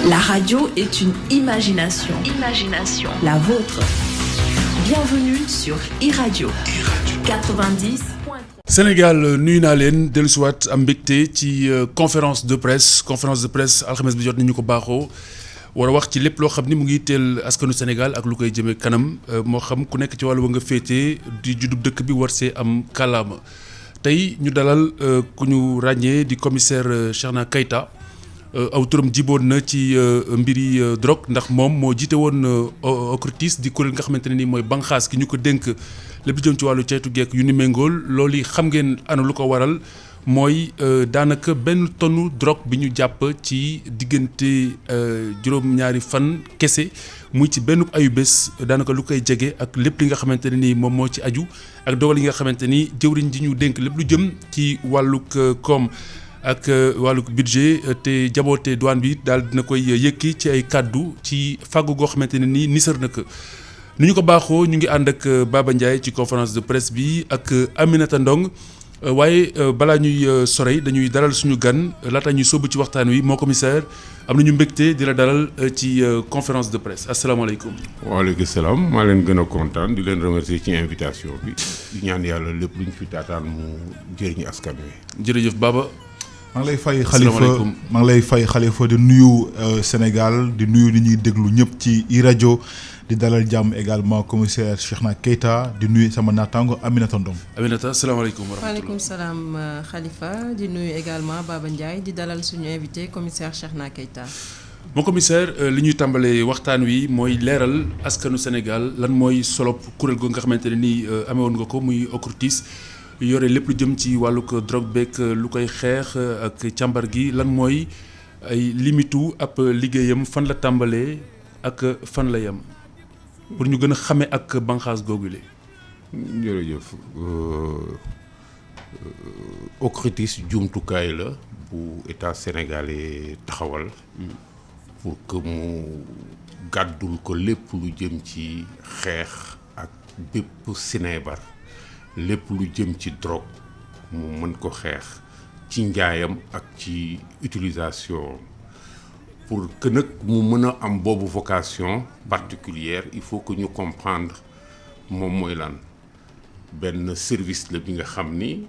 La radio est une imagination. Imagination. La vôtre. Bienvenue sur iRadio 90. Sénégal nuyu naa leen dellusiwaat am mbégte ci conférence de presse alxames bi jot nañu ko baaxoo war a wax ci lépp loo xam ni mu ngi teel askanu Sénégal ak lu koy jëmee kanam moo xam ku nekk ci wàllu ba nga féetee di juddub dëkk bi war see am kàllaama tey ñu dalal ku ñu ràññee di commissaire Cheikhna Keita aw turam jiboon na ci mbiri drogue ndax moom moo jiite woon OCRTIS di kuréel nga xamante ne ni mooy banxaas ki ñu ko dénk lépp jëm ci wàllu ceytu geek yu ni méngool loolu yi xam ngeen ana lu ko waral mooy daanaka benn tonne drogue bi ñu jàpp ci diggante juróom-ñaari fan kese muy ci benn ayu bés daanaka lu koy jege ak lépp li nga xamante ne ni moom moo ci aju ak dogal yi nga xamante ni jëwriñ ji ñu dénk lépp lu jëm ci wàllug koom ak wàllug budget te jaboote douane bi daal dina koy yëkki ci ay kàddu ci fàggu goo xamante ne ni nisar na ko ni ñu ko baaxoo ñu ngi ànd ak Baba Ndiaye ci conférence de presse bi ak Aminata Ndong waaye balaa ñuy sorey dañuy dalal suñu gan laata ñuy sóobu ci waxtaan wi moo commissaire am nañu mbégte di la dalal ci conférence de presse asalaamaaleykum. waaleykum salaam maa leen gën a kontaan di leen remercier ci invitation bi di ñaan yàlla lépp lu ñu fi taataan mu jëriñu askan wi. jërëjëf Baba. maa ngi lay fay Khalifa di nuyu Sénégal di nuyu ni ñuy déglu ñëpp ci iRadio di dalal jàmm également commissaire Cheikhna Keita di nuyu sama naataango Aminata Ndong. Aminata salaamaaleykum wa rahmatulah. waaleykum salaam Khalifa di nuyu également Baba Ndiaye di dalal suñu invité commissaire Cheikhna Keita. mon commissaire li ñuy tàmbalee waxtaan wi mooy leeral askanu Sénégal lan mooy solo kuréel goo nga xamante ne nii amewoon nga ko muy OCRTIS yore lépp lu jëm ci wàllug drogue beeg lu koy xeex ak càmbar gi lan mooy ay limitu ab liggéeyam fan la tàmbalee ak fan la yem pour ñu gën a xame ak banqaas googule. jërëjëf OCRTIS jumtukaay la bu état sénégalais taxawal pour que mu gàddul ko lépp lu jëm ci xeex ak bépp sinébar lépp lu jëm ci drogue mu mën ko xeex ci njaayam ak ci utilisation pour que nag mu mën a am boobu vocation particulière il faut que ñu comprendre moom mooy lan benn service la bi nga xam ni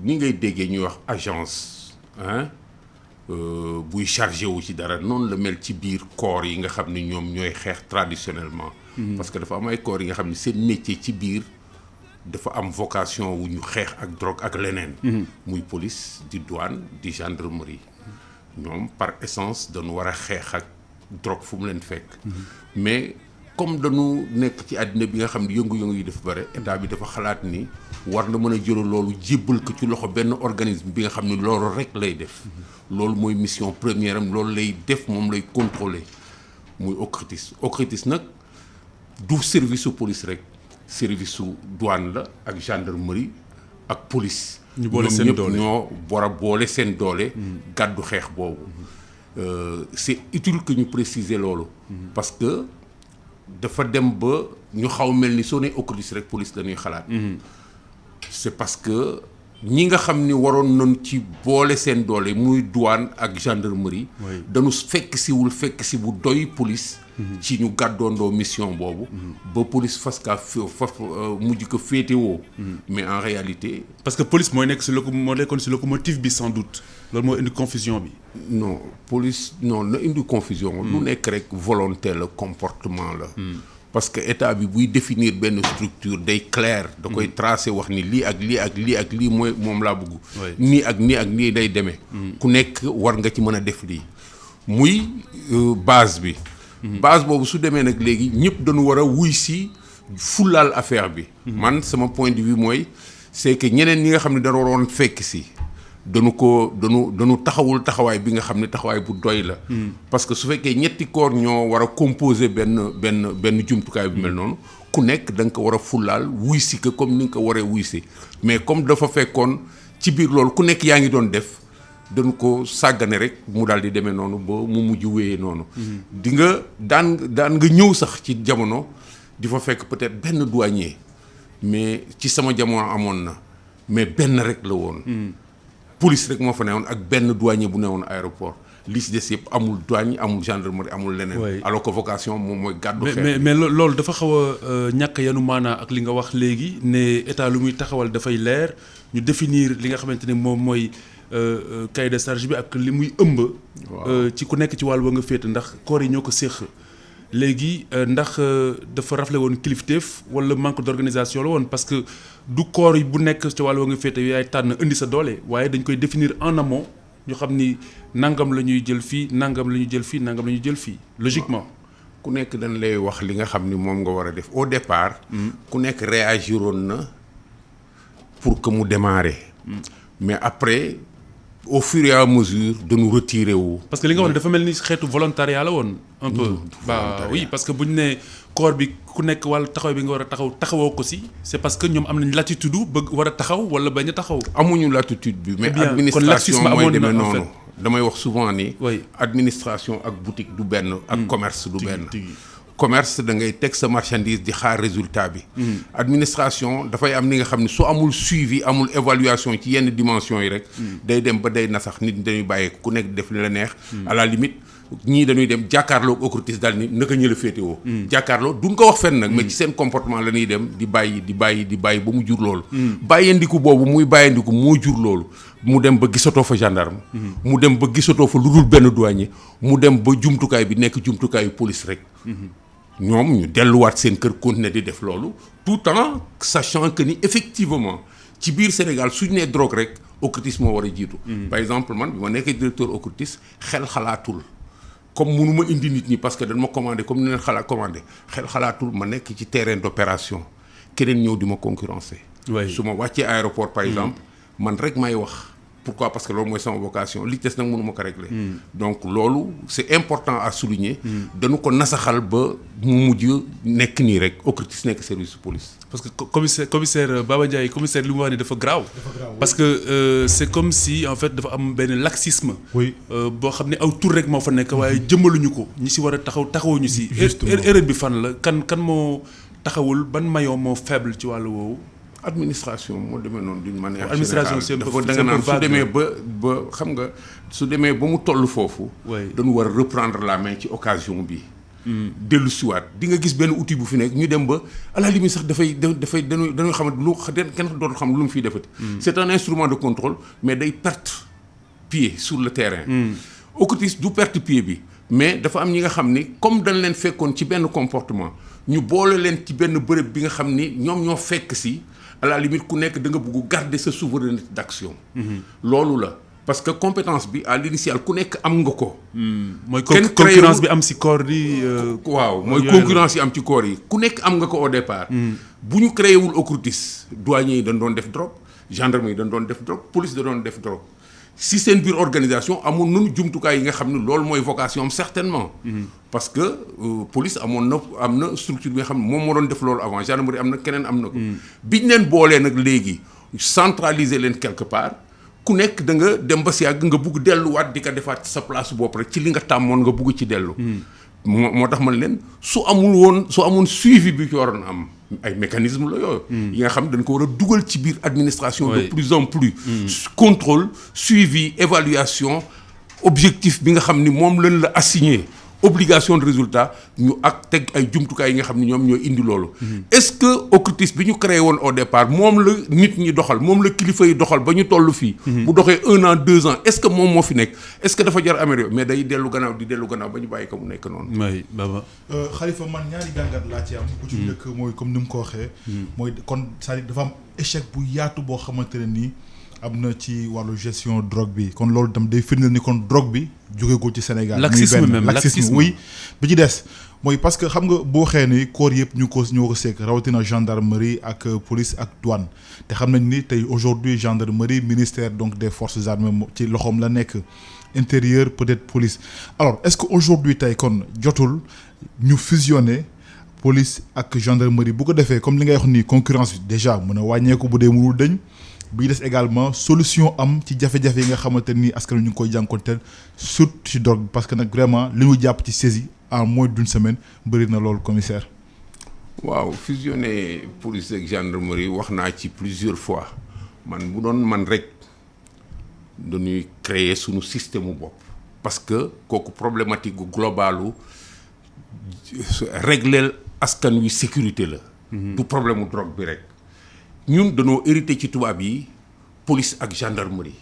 ngay déggee ñuy wax agence buy chargé wu ci dara noonu la mel ci biir corps yi nga xam ni ñoom ñooy xeex traditionnellement parce que dafa am ay corps yi nga xam ni seen métier ci biir dafa am vocation wu ñu xeex ak drogue ak leneen muy police di douane di gendarmerie ñoom par essence dañu war a xeex ak drogue fu mu leen fekk mais comme dañu nekk ci àddina bi nga xam ne yëngu-yëngu yi dafa bare état bi dafa xalaat ni war na mën a jël loolu jébbal ko ci loxo benn organisme bi nga xam ne loolu rek lay def loolu mooy mission première am loolu lay def moom lay contrôler muy OCRTIS nag du service su police rek service su douane la ak gendarmerie ak police ñu boole seen doole ñoo war a boole seen doole gàddu xeex boobu c'est utile que ñu préciser loolu parce que dafa dem ba ñu xaw mel ni soo nee OCRTIS rek police la ñuy xalaat c'est parce que ñi nga xam ni waroon nañ ci boole seen doole muy douane ak gendarmerie dañu fekk si bu doy police ci ñu gàddoondoo mission boobu ba police fas mujj ko féetewoo mais en réalité parce que police moo nekkoon si locomotive bi sans doute loolu moo indi confusion bi non police non la indi confusion lu nekk rek volonté la comportement la parce que état bi buy définir benn structure day clair da koy tracer wax ni lii ak lii ak lii ak lii mooy moom laa bëgg nii ak nii ak nii day demee ku nekk war nga ci mën a def lii muy base bi base boobu su demee nag léegi ñëpp dañu war a wuy si fulaal affaire bi man sama point de vue mooy c'est que ñeneen ñi nga xam ne dañu waroon fekk si dañu taxawul taxawaay bi nga xam ne taxawaay bu doy la parce que su fekkee ñetti corps ñoo war a composer benn jumtukaay bu mel noonu ku nekk da nga ko war a fulaal wuy si que comme ni nga ko waree wuy si mais comme dafa fekkoon ci biir loolu ku nekk yaa ngi doon def dañu ko sàggane rek mu daal di demee noonu ba mu mujj wéyee noonu di nga daan nga ñëw sax ci jamono di fa fekk peut-être benn douanier mais ci sama jamono amoon na mais benn rek la woon police rek moo fa newoon ak benn douanier bu newoon aéroport li ci des yëpp amul douane amul gendarmerie amul leneen. alors que vocation moom mooy gàddu xeex. mais loolu dafa xaw a ñàkk yanu maanaa ak li nga wax léegi ne état lu muy taxawal dafay leer ñu définir li nga xamante ne moom mooy cahier de charge bi ak li muy ëmb. ci ku nekk ci wàll ba nga féete ndax corps yi ñoo ko séq. léegi ndax dafa rafle woon kilifteef wala manque d'organisation la woon parce que du corps yi bu nekk ci wàll ba nga féete yaay tànn indi sa doole waaye dañ koy définir en amont ñu xam ni nangam la ñuy jël fii nangam la ñuy jël fii nangam la ñuy jël fii logiquement. ku nekk dañ lay wax li nga xam ni moom nga war a def au départ. ku nekk réagiroon na pour que mu démarrer. mais après au fur et à mesure dañu retiré wu. parce que li nga wax ne dafa mel ni xeetu volontariat la woon. un peu bah oui parce que bu ñu nee corps bi ku nekk wàllu taxaw bi nga war a taxawoo ko si c'est parce que ñoom am nañ latitude bëgg war a taxaw wala bañ a taxaw. amuñu latitude bi mais administration mooy demee noonu. damay wax souvent ni. administration ak boutique du benn. ak commerce du benn. commerce da ngay teg sa marchandise di xaar résultat bi. administration dafay am ni nga xam ne su amul suivi amul évaluation ci yenn dimension yi rek. day dem ba day nasax nit ñi dañuy bàyyi ku nekk def li la neex. à la limite ñii dañuy dem jàkkaarloo OCRTIS daal ni naka ñë la féetewoo. jàkkaarloo duñ ko wax fenn nag. mais ci seen comportement la ñuy dem di bàyyi ba mu jur loolu. bàyyandiku boobu muy bàyyandiku moo jur loolu. mu dem ba gisatoo fa gendarme. mu dem ba gisatoo fa lu dul benn douanier. mu dem ba jumtukaay bi nekk jumtukaayu police rek. ñoom ñu delluwaat seen kër continuer di def loolu tout en sachant que ni effectivement ci biir Sénégal suñu nee drogue rek OCRTIS moo war a jiitu. par exemple man bi ma nekkee directeur OCRTIS xel xalaatul comme mënu ma indi nit ñi parce que dañ ma commandé comme ni leen commandé xel xalaatul ma nekk ci terrain d'opération keneen ñëw di ma concurrencer. su ma wàccee aéroport par exemple man rek may wax. pourquoi parce que loolu mooy sama vocation li des nag mënu ma ko régler. donc loolu c'est important à souligner. dañu ko nasaxal ba mu mujj nekk nii rek OCRTIS nekk service de police. parce que commissaire Baba Ndiaye commissaire li mu wax ni dafa graaw. parce que c'est comme si en fait dafa am benn laxisme. boo xam ne aw tur rek moo fa nekk waaye jëmmaluñu ko ñi si war a taxawuñu si. erreur bi fan la kan moo taxawul ban maillon moo faible ci wàllu woowu. administration moo demee noonu d'une manière administration générale da nga naan su demee ba xam nga su demee ba mu toll foofu. dañu war a reprendre la main ci occasion bi. dellu siwaat di nga gis benn outil bu fi nekk ñu dem ba à la limite sax dañuy xam lu kenn dootul xam lu mu fiy defati. c'est un instrument de contrôle mais day perte pied sur le terrain. OCRTIS du perte pied bi mais dafa am ñi nga xam ni comme dañ leen fekkoon ci benn comportement ñu boole leen ci benn bërëb bi nga xam ni ñoom ñoo fekk si. à la limite ku nekk da nga bëgg garder sa souveraineté d'action. loolu la parce que compétence bi à l'initial ku nekk am nga ko. mooy concurrence bi am ci corps yi. waaw mooy concurrence yi am ci corps yi ku nekk am nga ko au départ. bu ñu créé wul OCRTIS douaniers yi dañ doon def drogue gendarme yi dañ doon def drogue police da doon def drogue si seen biir organisation amul nañu jumtukaay yi nga xam ne loolu mooy vocation am certainement. parce que police am na structure bi nga xam ne moom moo doon def loolu avant gendarmerie am na keneen am na ko. biñ leen boolee nag léegi centraliser leen quelque part ku nekk da nga dem ba si yàgg nga bugg delluwaat di ko defaat sa place bopp rek ci li nga tàmmoon nga bugg ci dellu. moo tax man leen su amoon suivi bi ci waroon am ay mécanisme la yooyu. yi nga xam dañ ko war a dugal ci biir administration. de plus en plus. contrôle suivi évaluation objectif bi nga xam ni moom lañ la assigné. obligation de résultat ñu ak teg ay jumtukaay yi nga xam ne ñoom ñoo indi loolu. est-ce que OCRTIS bi ñu créé woon au départ moom la nit ñi doxal moom la kilifa yi doxal ba ñu toll fii. bu doxee 1 an 2 ans est-ce que moom moo fi nekk est-ce que dafa jar améliorer mais day dellu gannaaw ba ñu bàyyi ko mu nekk noonu. oui Baba. Khalifa man ñaari jàngat laa ci am. bu ci njëkk mooy comme ni mu ko waxee. mooy kon c'est-à-dire dafa am échec bu yaatu boo xamante ne nii. am na ci wàllu gestion drogue bi kon loolu tam day firndeel ni kon drogue bi jóge ko ci Sénégal. laxisme oui bi ci des mooy parce que xam nga boo xee ni corps yëpp ñoo ko sekk rawatina gendarmerie ak police ak douane te xam nañ ni tey aujourd'hui gendarmerie ministère donc des forces armées ci loxoom la nekk intérieur peut-être police alors est-ce que aujourd'hui tey kon jotul ñu fusionner police ak gendarmerie bu ko defee comme li ngay wax ni concurrence bi déjà mën a wàññeeku bu dee mënul dañ. bi des également solution am ci jafe-jafe yi nga xamante ni askan ñu ngi koy jànkonteel surtout ci drogue parce que nag vraiment li ñu jàpp ci saisie en moins d'une semaine bëri na loolu commissaire. waaw fusionner police ak gendarmerie wax naa ci plusieurs fois man bu doon man rek dañuy créer suñu système bopp parce que kooku problématique gu globalu régler askan wi sécurité la. du problème mu drogue bi rek. ñun dañoo hérité ci tubaab yi police ak gendarmerie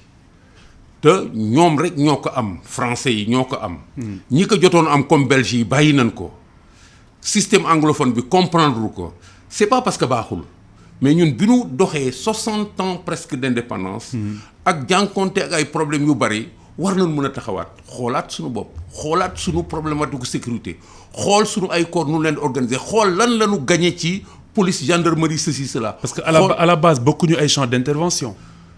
te ñoom rek ñoo ko am français yi ñoo ko am. ñi ko jotoon am comme belge yi bàyyi nañ ko. système anglophone bi comprendre ko c'est pas parce que baaxul mais ñun bi ñu doxee 60 ans presque d'indépendance. ak jànkonte ak ay problèmes yu bari war nañ mën a taxawaat xoolaat suñu bopp xoolaat suñu problématique sécurité xool suñu ay corps nu leen organiser xool lan la ñu gagné ci police gendarmerie ceci cela. parce que à la base bokkuñu ay champs d'intervention.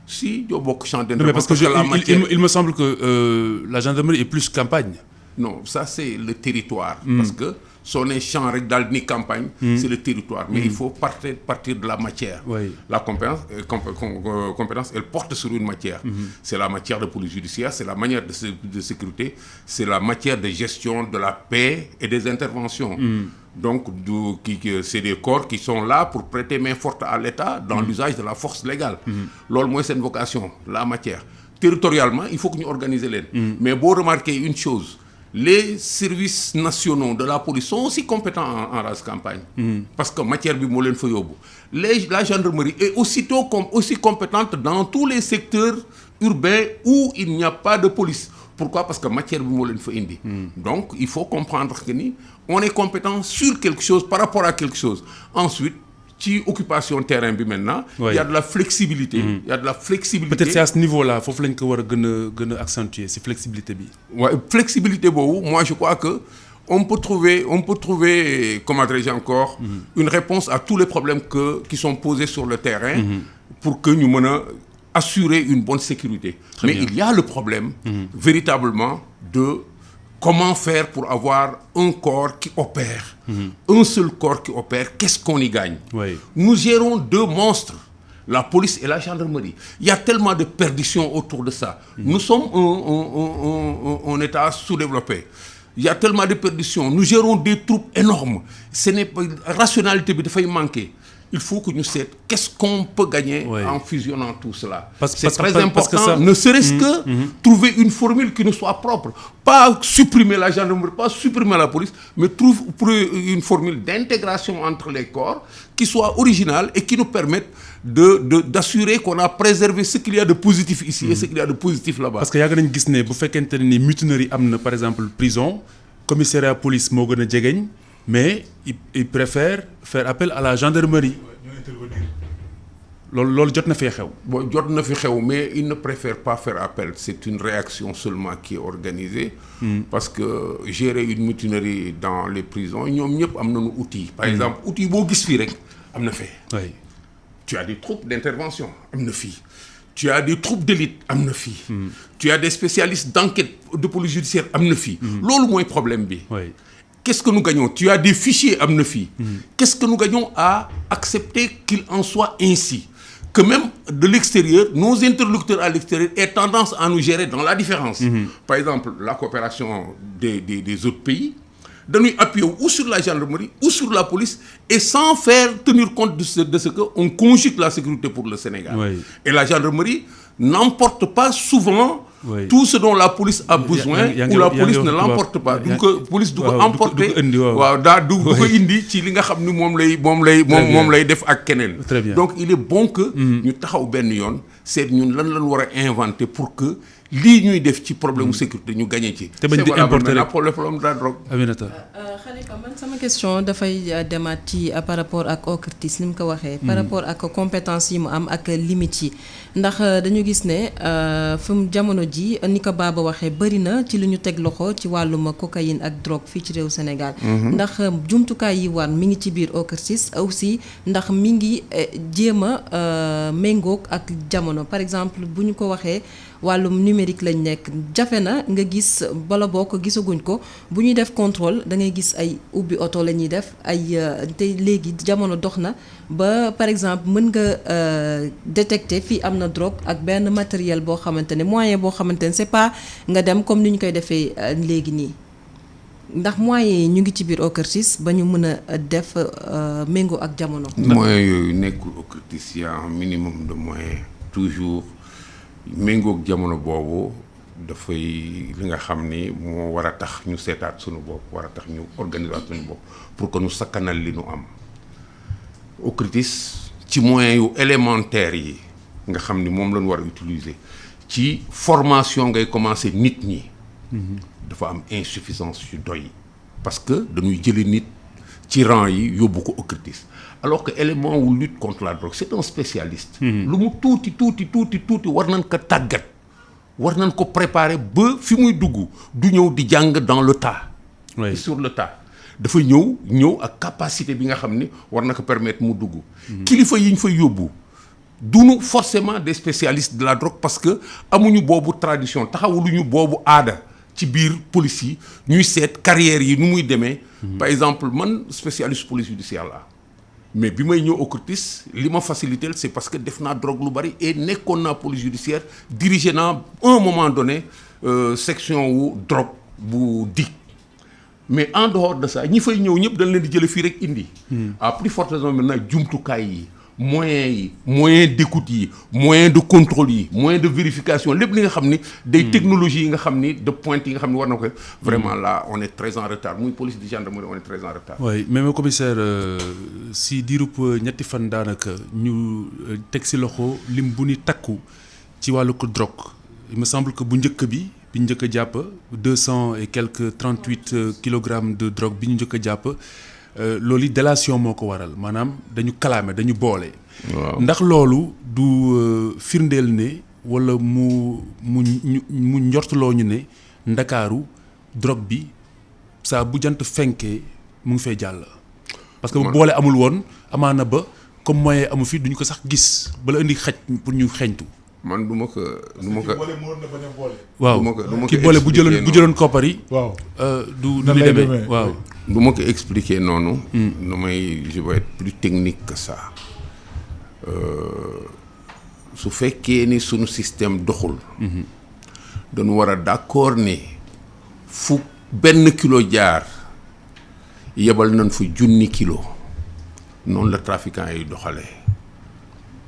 si ñoo bokk champ d'intervention. Non, mais parce que il me semble que la gendarmerie est plus campagne. Non, ça c'est le territoire. Parce que son champ rek daal ni campagne. C'est le territoire. Mais il faut partir de la matière. Oui. La compétence, elle porte sur une matière. C'est la matière de police judiciaire, c'est la manière de sécurité, c'est la matière de gestion de la paix et des interventions. Donc, c'est des corps qui sont là pour prêter main forte à l'État dans l'usage de la force légale. Loolu mooy seen vocation, la matière. Territorialement, il faut que ñu organiser leen. Mais boo remarquer une chose, les services nationaux de la police sont aussi compétents en race campagne. Parce que matière bi moo leen fa yóbbu. La gendarmerie est aussi compétente dans tous les secteurs urbains où il n'y a pas de police. Pourquoi? Parce que matière bi moo leen fa indi. Donc il faut comprendre que ni on est compétent sur quelque chose par rapport à quelque chose. Ensuite, ci occupation terrain bi maintenant. Oui. Il y a de la flexibilité. Il y a de la flexibilité. Peut-être c'est à ce niveau-là foofu lañ ko war a gën a accentuer ci flexibilité bi. Ouais, flexibilité boobu moi je crois que on peut trouver comment dirais-je encore une réponse à tous les problèmes qui sont posés sur le terrain pour que ñu mën a assurer une bonne sécurité. Très Mais bien. il y a le problème véritablement de comment faire pour avoir un corps qui opère, un seul corps qui opère, qu'est-ce qu'on y gagne? Oui. Nous gérons deux monstres, la police et la gendarmerie. Il y a tellement de perditions autour de ça. Nous sommes un État sous-développé. Il y a tellement de perditions. Nous gérons des troupes énormes. Ce n'est pas rationalité bi dafay manquer. Il faut que nous sachions qu'est-ce qu'on peut gagner en fusionnant tout cela. C'est très important, ne serait-ce que trouver une formule qui nous soit propre. Pas supprimer la gendarmerie, pas supprimer la police, mais trouver une formule d'intégration entre les corps qui soit originale et qui nous permette d'assurer qu'on a préservé ce qu'il y a de positif ici et ce qu'il y a de positif là-bas. Parce que yàgg nañu gis ne bu fekkente ne ni mutinerie am na par exemple prison commissariat police moo gën a jegeñ mais il préfère faire appel à la gendarmerie. loolu jot na fee xew. Bon jot na fi xew mais il ne préfère pas faire appel. C'est une réaction seulement qui est organisée. Parce que gérer une mutinerie dans les prisons ñoom ñëpp am nañu outil. Par exemple outil boo gis fii rek am na fee. Oui. Tu as des troupes d'intervention am na fii. Tu as des troupes d'élite am na fii. Tu as des spécialistes d'enquête de police judiciaire am na fii. Loolu mooy problème bi. Oui. Qu'est-ce que nous gagnons? Tu as des fichiers am na fii. Qu'est-ce que nous gagnons à accepter qu'il en soit ainsi? Que même de l'extérieur, nos interlocuteurs à l'extérieur aient tendance à nous gérer dans la différence. Par exemple, la coopération des autres pays, dañuy appuyer ou sur la gendarmerie ou sur la police et sans faire tenir compte de ce qu'on conjugue la sécurité pour le Sénégal. Oui. Et la gendarmerie n'emporte pas souvent tout ce dont la police a besoin ou la police ne l'emporte pas. Donc police du ko emporter waaw daa du ko indi ci li nga xam ni moom lay def ak keneen. Très bien. Donc il est bon que ñu taxaw benn yoon seet ñun lan lañ war a inventer pour que lii ñuy def ci problème sécurité ñu gagné ci. te bañ di importer rek le problème de la drogue. Aminata. Khalifa man sama question dafay demaat ci par rapport ak OCRTIS ni mu ko waxee. par rapport ak compétence yi mu am ak limites yi ndax dañu gis ne fi mu jamono ji ni ko Baba waxee bëri na ci lu ñu teg loxo ci wàllum cocaïne ak drogue fii ci réew Sénégal. ndax jumtukaay yi war mi ngi ci biir OCRTIS aussi ndax mi ngi jéem a méngoog ak jamono par exemple bu ñu ko waxee. wàllum numérique lañ nekk jafe na nga gis bala boo ko gisaguñ ko bu ñuy def contrôle da ngay gis ay ubbi oto la ñuy def ay te léegi jamono dox na ba par exemple mën nga détecter fii am na drogue ak benn matériel boo xamante ne moyen boo xamante ne c'est pas nga dem comme ni ñu koy defee léegi nii ndax moyens yi ñu ngi ci biir OCRTIS ba ñu mën a def méngoo ak jamono. moyens yooyu nekkul OCRTIS y a un minimum de moyens toujours. méngoog jamono boobu dafay li nga xam ni moo war a tax ñu seetaat suñu bopp war a tax ñu organiser suñu bopp pour que ñu sakkanal li ñu am OCRTIS ci moyens yu élémentaires yi nga xam ni moom lañu war a utiliser ci formation ngay commencer nit ñi dafa am insuffisance yu doy parce que dañuy jële nit ci rang yi yóbbu ko OCRTIS alors que élément wu lutte contre la drogue c'est un spécialiste lu mu tuuti war nañ ko tàggat war nañ ko préparer ba fi muy dugg du ñëw di jàng dans le tas et sur le tas dafa ñëw ak capacité bi nga xam ni war na ko permettre mu dugg kilifa yi ñu fay yóbbu duñu forcément des spécialistes de la drogue parce que amuñu boobu tradition taxawuluñu boobu aada ci biir police yi ñuy seet carrière yi nu muy demee par exemple man spécialiste police judiciaire la mais bi may ñëw OCRTIS li ma facilité c'est parce que def naa drogue lu bari et nekkoon naa police judiciaire dirigé naa un moment donné section wu drogue bu DIC mais en dehors de ça ñi fay ñëw ñëpp dañ leen di jële fii rek indi à plus forte raison maintenant jumtukaay yi moyens d'écoute yi moyens de contrôle yi moyens de vérification lépp li nga xam ni des technologies yi nga xam ni de pointe yi nga xam ni war na ko vraiment là on est très en retard muy police di gendarmerie on est très en retard. oui mais commissaire si diirub ñetti fan daanaka ñu teg si loxo lim bu ni takku ci wàllu ko drogue il me semble que bu njëkk bi ñu njëkk a jàpp 200 et quelques 38 kilogrammes de drogue bi ñu njëkk a jàpp loolu délation moo ko waral maanaam dañu kalaame dañu boole. waaw ndax loolu du firndeel ne wala mu njortuloo ñu ne ndakaaru drogue bi saa bu jant fenkee mu ngi fay jàll. parce que bu boole amul woon amaana ba comme moyen amu fi duñu ko sax gis bala indi xaj pour ñu xeeñtu. man du ma ko. waaw du ma ko ki boole bu jëloon koppar yi. waaw du demee waaw. du ma ko expliquer noonu. je vais être plus technique que ça. su fekkee ni sunu système doxul. dañu war a d'accord ni fu benn kilo jaar yebal nañ fa 1,000 kilo noonu la trafiquants yi doxalee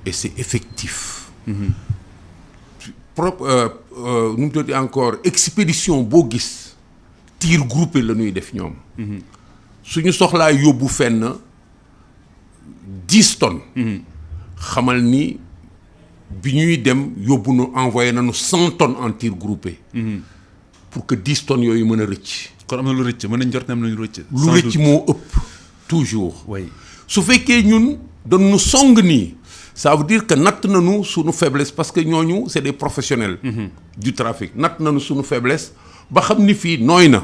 et c'est effectif. nu mu tuddati encore expédition boo gis tir groupé la ñuy def ñoom. suñu soxlaa yóbbu fenn 10 tonnes. xamal ni bi ñuy dem yóbbu nu envoyé nañu 100 tonnes en tir groupé. pour que 10 tonnes yooyu mën a rëcc. kon am na lu rëcc mën nañ jot ne am na lu rëcc. lu rëcc moo ëpp toujours. oui su fekkee ñun dañu song nii. ça veut dire que natt nañu suñu faiblesse parce que ñooñu c'est des professionnels. du trafic natt nañu suñu faiblesse ba xam ni fii nooy na.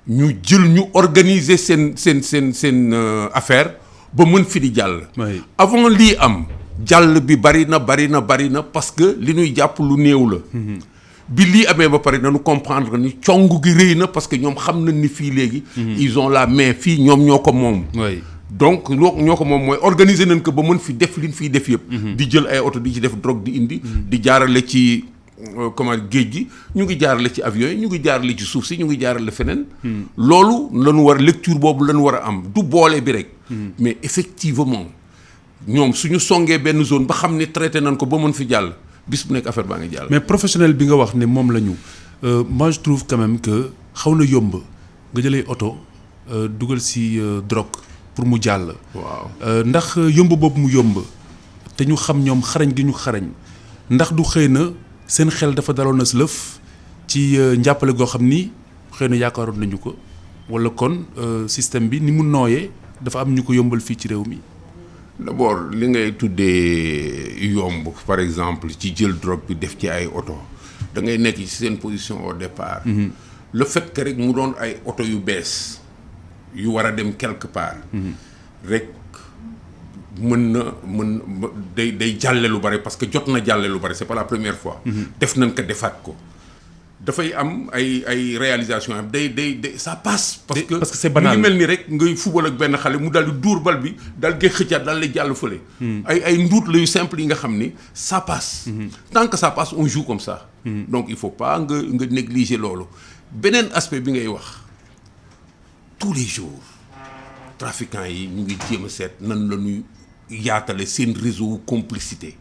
ñu jël ñu organiser seen affaire ba mën fi di jàll. avant lii am jàll bi bari na parce que li ñuy jàpp lu néew la. bi lii amee ba pare nañu comprendre ni cong gi rëy na parce que ñoom xam nañ ni fii léegi. ils ont la main fii ñoom ñoo ko moom. donc ñoo ko moom mooy organiser nañ ko ba mën fi def liñ fiy def yëpp. di jël ay oto di ci def drogue di indi. di jaarale ci géej gi ñu ngi jaarale ci avion yi ñu ngi jaarale ci suuf si ñu ngi jaarale feneen. loolu lañu war lecture boobu lañu war a am du boole bi rek. mais effectivement ñoom suñu songee benn zone ba xam ne traité nañ ko ba mën fi jàll bis bu nekk affaire baa ngi jàll. mais professionnel bi nga wax ne moom la ñu moi je trouve quand même que xaw na yomb nga jëlee oto dugal si drogue. pour mu jàll. waaw ndax yomb boobu mu yomb te ñu xam ñoom xarañ gi ñu xarañ ndax du xëy na seen xel dafa daloon na si lëf ci njàppale goo xam ni xëy na yaakaaroon nañu ko wala kon système bi ni mu nooyee dafa am ñu ko yombal fii ci réew mi. d'abord li ngay tuddee yomb par exemple ci jël drogue bi def ci ay oto da ngay nekk ci seen position au départ. le fait que rek mu doon ay oto yu bees. yu war a dem quelque part. rek mën day jàlle lu bari parce que jot na jàlle lu bari c'est pas la première fois. def nañ ko defaat ko. dafay am ay réalisation am day ça passe. parce que c'est banal mu ngi mel ni rek ngay football ak benn xale mu daal di dóor bal bi daal di xëccaat daal di jàll fële. ay nduut la yu simple yi nga xam ni ça passe. tant que ça passe on joue comme ça. donc il faut pas nga négliger loolu. beneen aspect bi ngay wax. tous les jours trafiquants yi ñu ngi jéem a seet nan la ñuy yaatale seen réseau complicité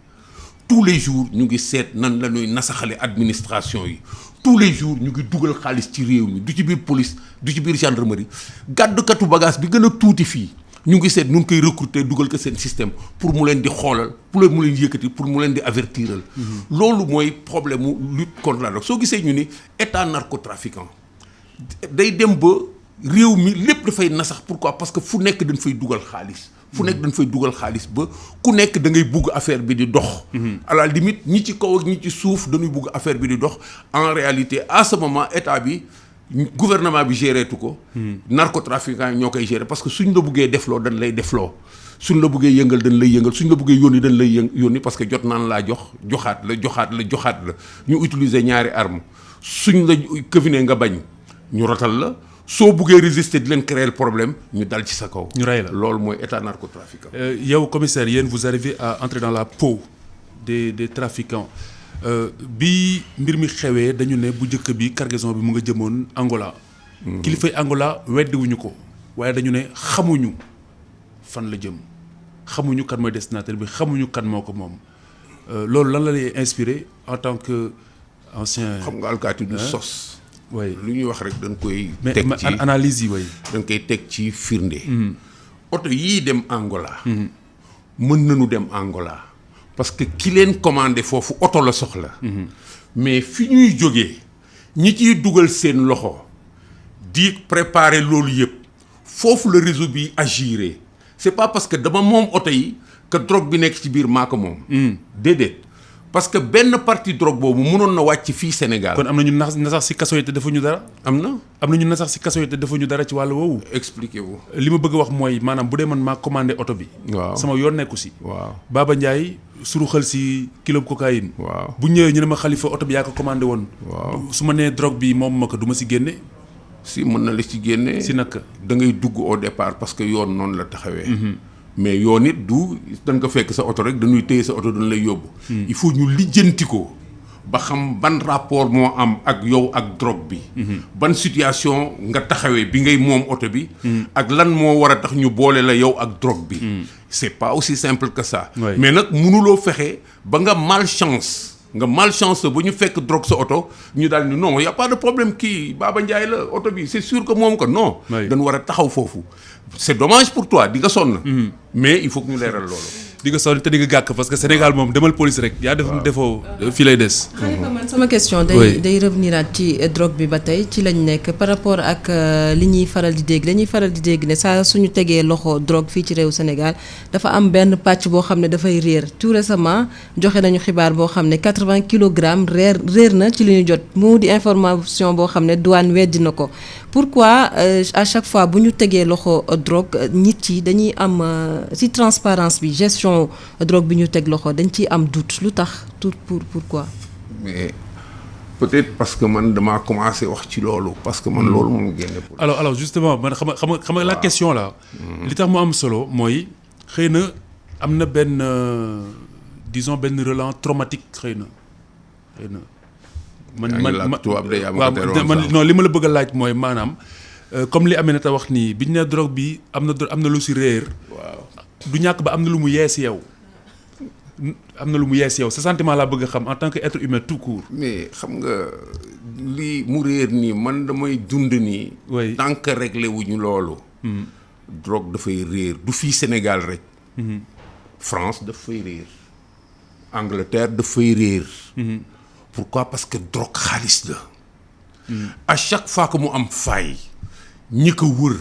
tous les jours ñu ngi seet nan la ñuy nasaxale administration yi tous les jours ñu ngi dugal xaalis ci réew mi du ci biir police du ci biir gendarmerie gàddukatu bagage bi gën a tuuti fii ñu ngi seet nu ngi koy recruter dugal ko seen système pour mu leen di xoolal pour mu leen yëkkati pour mu leen di avertiral loolu mooy problème mu lutte contre la drogue soo gisee ñu ni état narcotrafiquant day dem ba réew mi lépp dafay nasax pourquoi parce que fu nekk dañ fay dugal xaalis fu nekk dañ fay dugal xaalis ba ku nekk da ngay bugg affaire bi di dox à la limite ñi ci kaw ak ñi ci suuf dañuy bugg affaire bi di dox en réalité à ce moment état bi gouvernement bi géreetu ko narcotrafiquant ñoo koy gérer parce que suñ la buggee defloo dañ lay defloo suñ la buggee yëngal dañ lay yëngal suñ la buggee yónni dañ lay yónni parce que jot naan laa joxaat la ñu utiliser ñaari arme suñ la këfine nga bañ ñu rotal la soo buggee résister di leen créer le problème ñu dal ci sa kaw. ñu rey la loolu mooy état narcotrafiquant. yow commissaire yéen vous arrivez à entrer dans la peau des trafiquants bi mbir mi xewee dañu ne bu njëkk bi cargaison bi mu nga jëmoon Angola. kilifay Angola weddiwuñu ko waaye dañu ne xamuñu fan la jëm xamuñu kan mooy destinataire bi xamuñu kan moo ko moom loolu lan la lay inspiré en tant que ancien. xam nga alkaati du sos. oui lu ñuy wax rek dañ koy. teg ci analyse yi way dañ koy teg ci firnde. oto yii dem Angola. mën nañu dem Angola. parce que ki leen commandé foofu oto la soxla. mais fi ñuy jógee ñi ciy dugal seen loxo di préparer loolu yëpp foofu la réseau bi agiré c'est pas parce que dama moom oto yi que drogue bi nekk ci biir maa ko moom. déedéet. parce que benn partie drogue boobu mënoon na wàcc fii Sénégal. kon am na ñu nasax si kaso yi te defuñu dara. am na ñu nasax si kaso yi te defuñu dara ci wàllu woowu. expliquez-vous. li ma bëgg a wax mooy maanaam bu dee man maa commandé oto bi. waaw sama yoon nekku si. waaw Baba Ndiaye suruxal si kilo cocaïne. waaw bu ñëwee ñu ne ma Khalifa oto bi yaa ko commandé woon. waaw su ma nee drogue bi moom ma ko du ma si génne. si mën na la ci génne. si naka da ngay dugg au départ parce que yoon noonu la taxawee. mais yoon it du dañ ko fekk sa oto rek dañuy téye sa oto dañ lay yóbbu. il faut ñu lijjanti ko ba xam ban rapport moo am ak yow ak drogue bi. ban situation nga taxawee bi ngay moom oto bi. ak lan moo war a tax ñu boole la yow ak drogue bi. c'est pas aussi simple que ça. Ouais. mais nag mënuloo fexe ba nga malchance ba ñu fekk drogue sa oto ñu daal ni non y a pas de problème kii Baba Ndiaye la oto bi c'est sûr que moom ko non. dañ war a taxaw foofu. c'est dommage pour toi di nga sonn. mais il faut que ñu leeral loolu. di nga sonn te di nga gàkk parce que Sénégal moom demal police rek. yaa def defoo fii lay des. Khalifa man sama question. day revenir at ci drogue bi ba tey ci lañ nekk par rapport ak li ñuy faral di dégg dañuy faral di dégg ne saa suñu tegee loxo drogue fii ci réew Sénégal dafa am benn pàcc boo xam ne dafay réer tout récemment joxe nañu xibaar boo xam ne 80 kilogrammes réer na ci li ñu jot mu di information boo xam ne douane weddi na ko pourquoi à chaque fois bu ñu tegee loxo drogue nit yi dañuy am ci transparence bi gestion drogue bi ñu teg loxo dañ ciy am doute lu tax pourquoi. mais peut-être parce que man damaa commencé wax ci loolu parce que man loolu moom génne. alors justement man xam nga la question là. li tax mu am solo mooy xëy na am na benn disons benn relent traumatique xëy na. man non li ma la bëgg a laaj mooy maanaam comme li Aminata wax nii biñ ne drogue bi am na lu si réer. waaw du ñàkk ba am na lu mu yees yow. am na lu mu yees yow ce sentiment laa bëgg a xam en tant que être humain tout court. mais xam nga lii mu réer nii man damay dund nii. oui tant que réglé wuñu loolu. drogue dafay réer du fii Sénégal rek. France dafay réer. Angleterre dafay réer. pourquoi parce que drogue xaalis la. à chaque fois que mu am faille ñi ko wër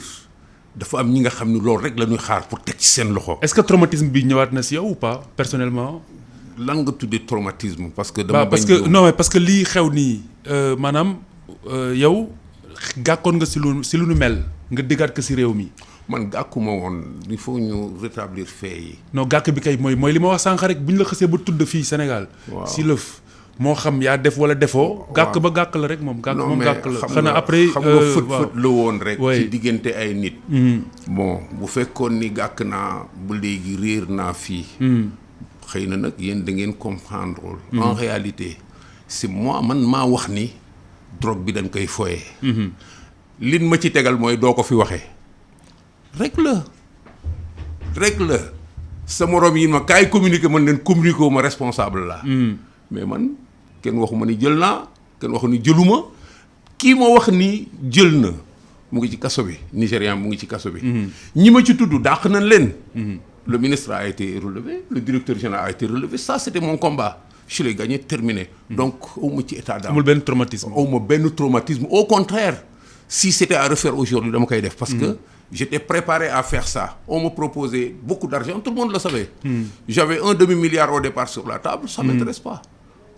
dafa am ñi nga xam ni loolu rek la ñuy xaar pour teg ci seen loxo. est-ce que traumatisme bi ñëwaat na si yow ou pas personnellement. lan nga tuddee traumatisme parce que. parce que lii xew nii maanaam yow gàkkoon nga si lu nu mel nga déggaat ko si réew mi. man gàkkuma woon il faut ñu rétablir fait yi. non gàkk bi kay mooy li ma wax sànq rek bu ñu la xësee ba tudd fii Sénégal. waaw si lëf moo xam yaa def wala defoo. gàkk ba gàkk la rek moom. gàkk moom gàkk la xanaa après. xam nga fët la woon rek. ci diggante ay nit. bon bu fekkoon ni gàkk naa ba léegi réer naa fii. xëy na nag yéen da ngeen comprendre. en réalité c'est moi man maa wax ni drogue bi dañ koy foyee. lin ma ci tegal mooy doo ko fi waxee. rek la sa morom yi ma kaay communiquer man leen communiquer wu ma responsable la mais man kenn waxuma ni jël naa kenn waxu ni jëluma kii ma wax ni jël na mu ngi ci kaso bi Nigérian mu ngi ci kaso bi ñi ma ci tudd dàq nañ leen le ministre a été relevé le directeur général a été relevé ça c'était mon combat je l'ai gagné terminé donc awma ci état d'âme amul benn traumatisme awma benn traumatisme au contraire si c'était à refaire aujourd'hui dama koy def parce que j'étais préparé à faire ça on me proposait beaucoup d'argent tout le monde le savait j'avais 1 demi-milliard au départ sur la table ça m'intéresse pas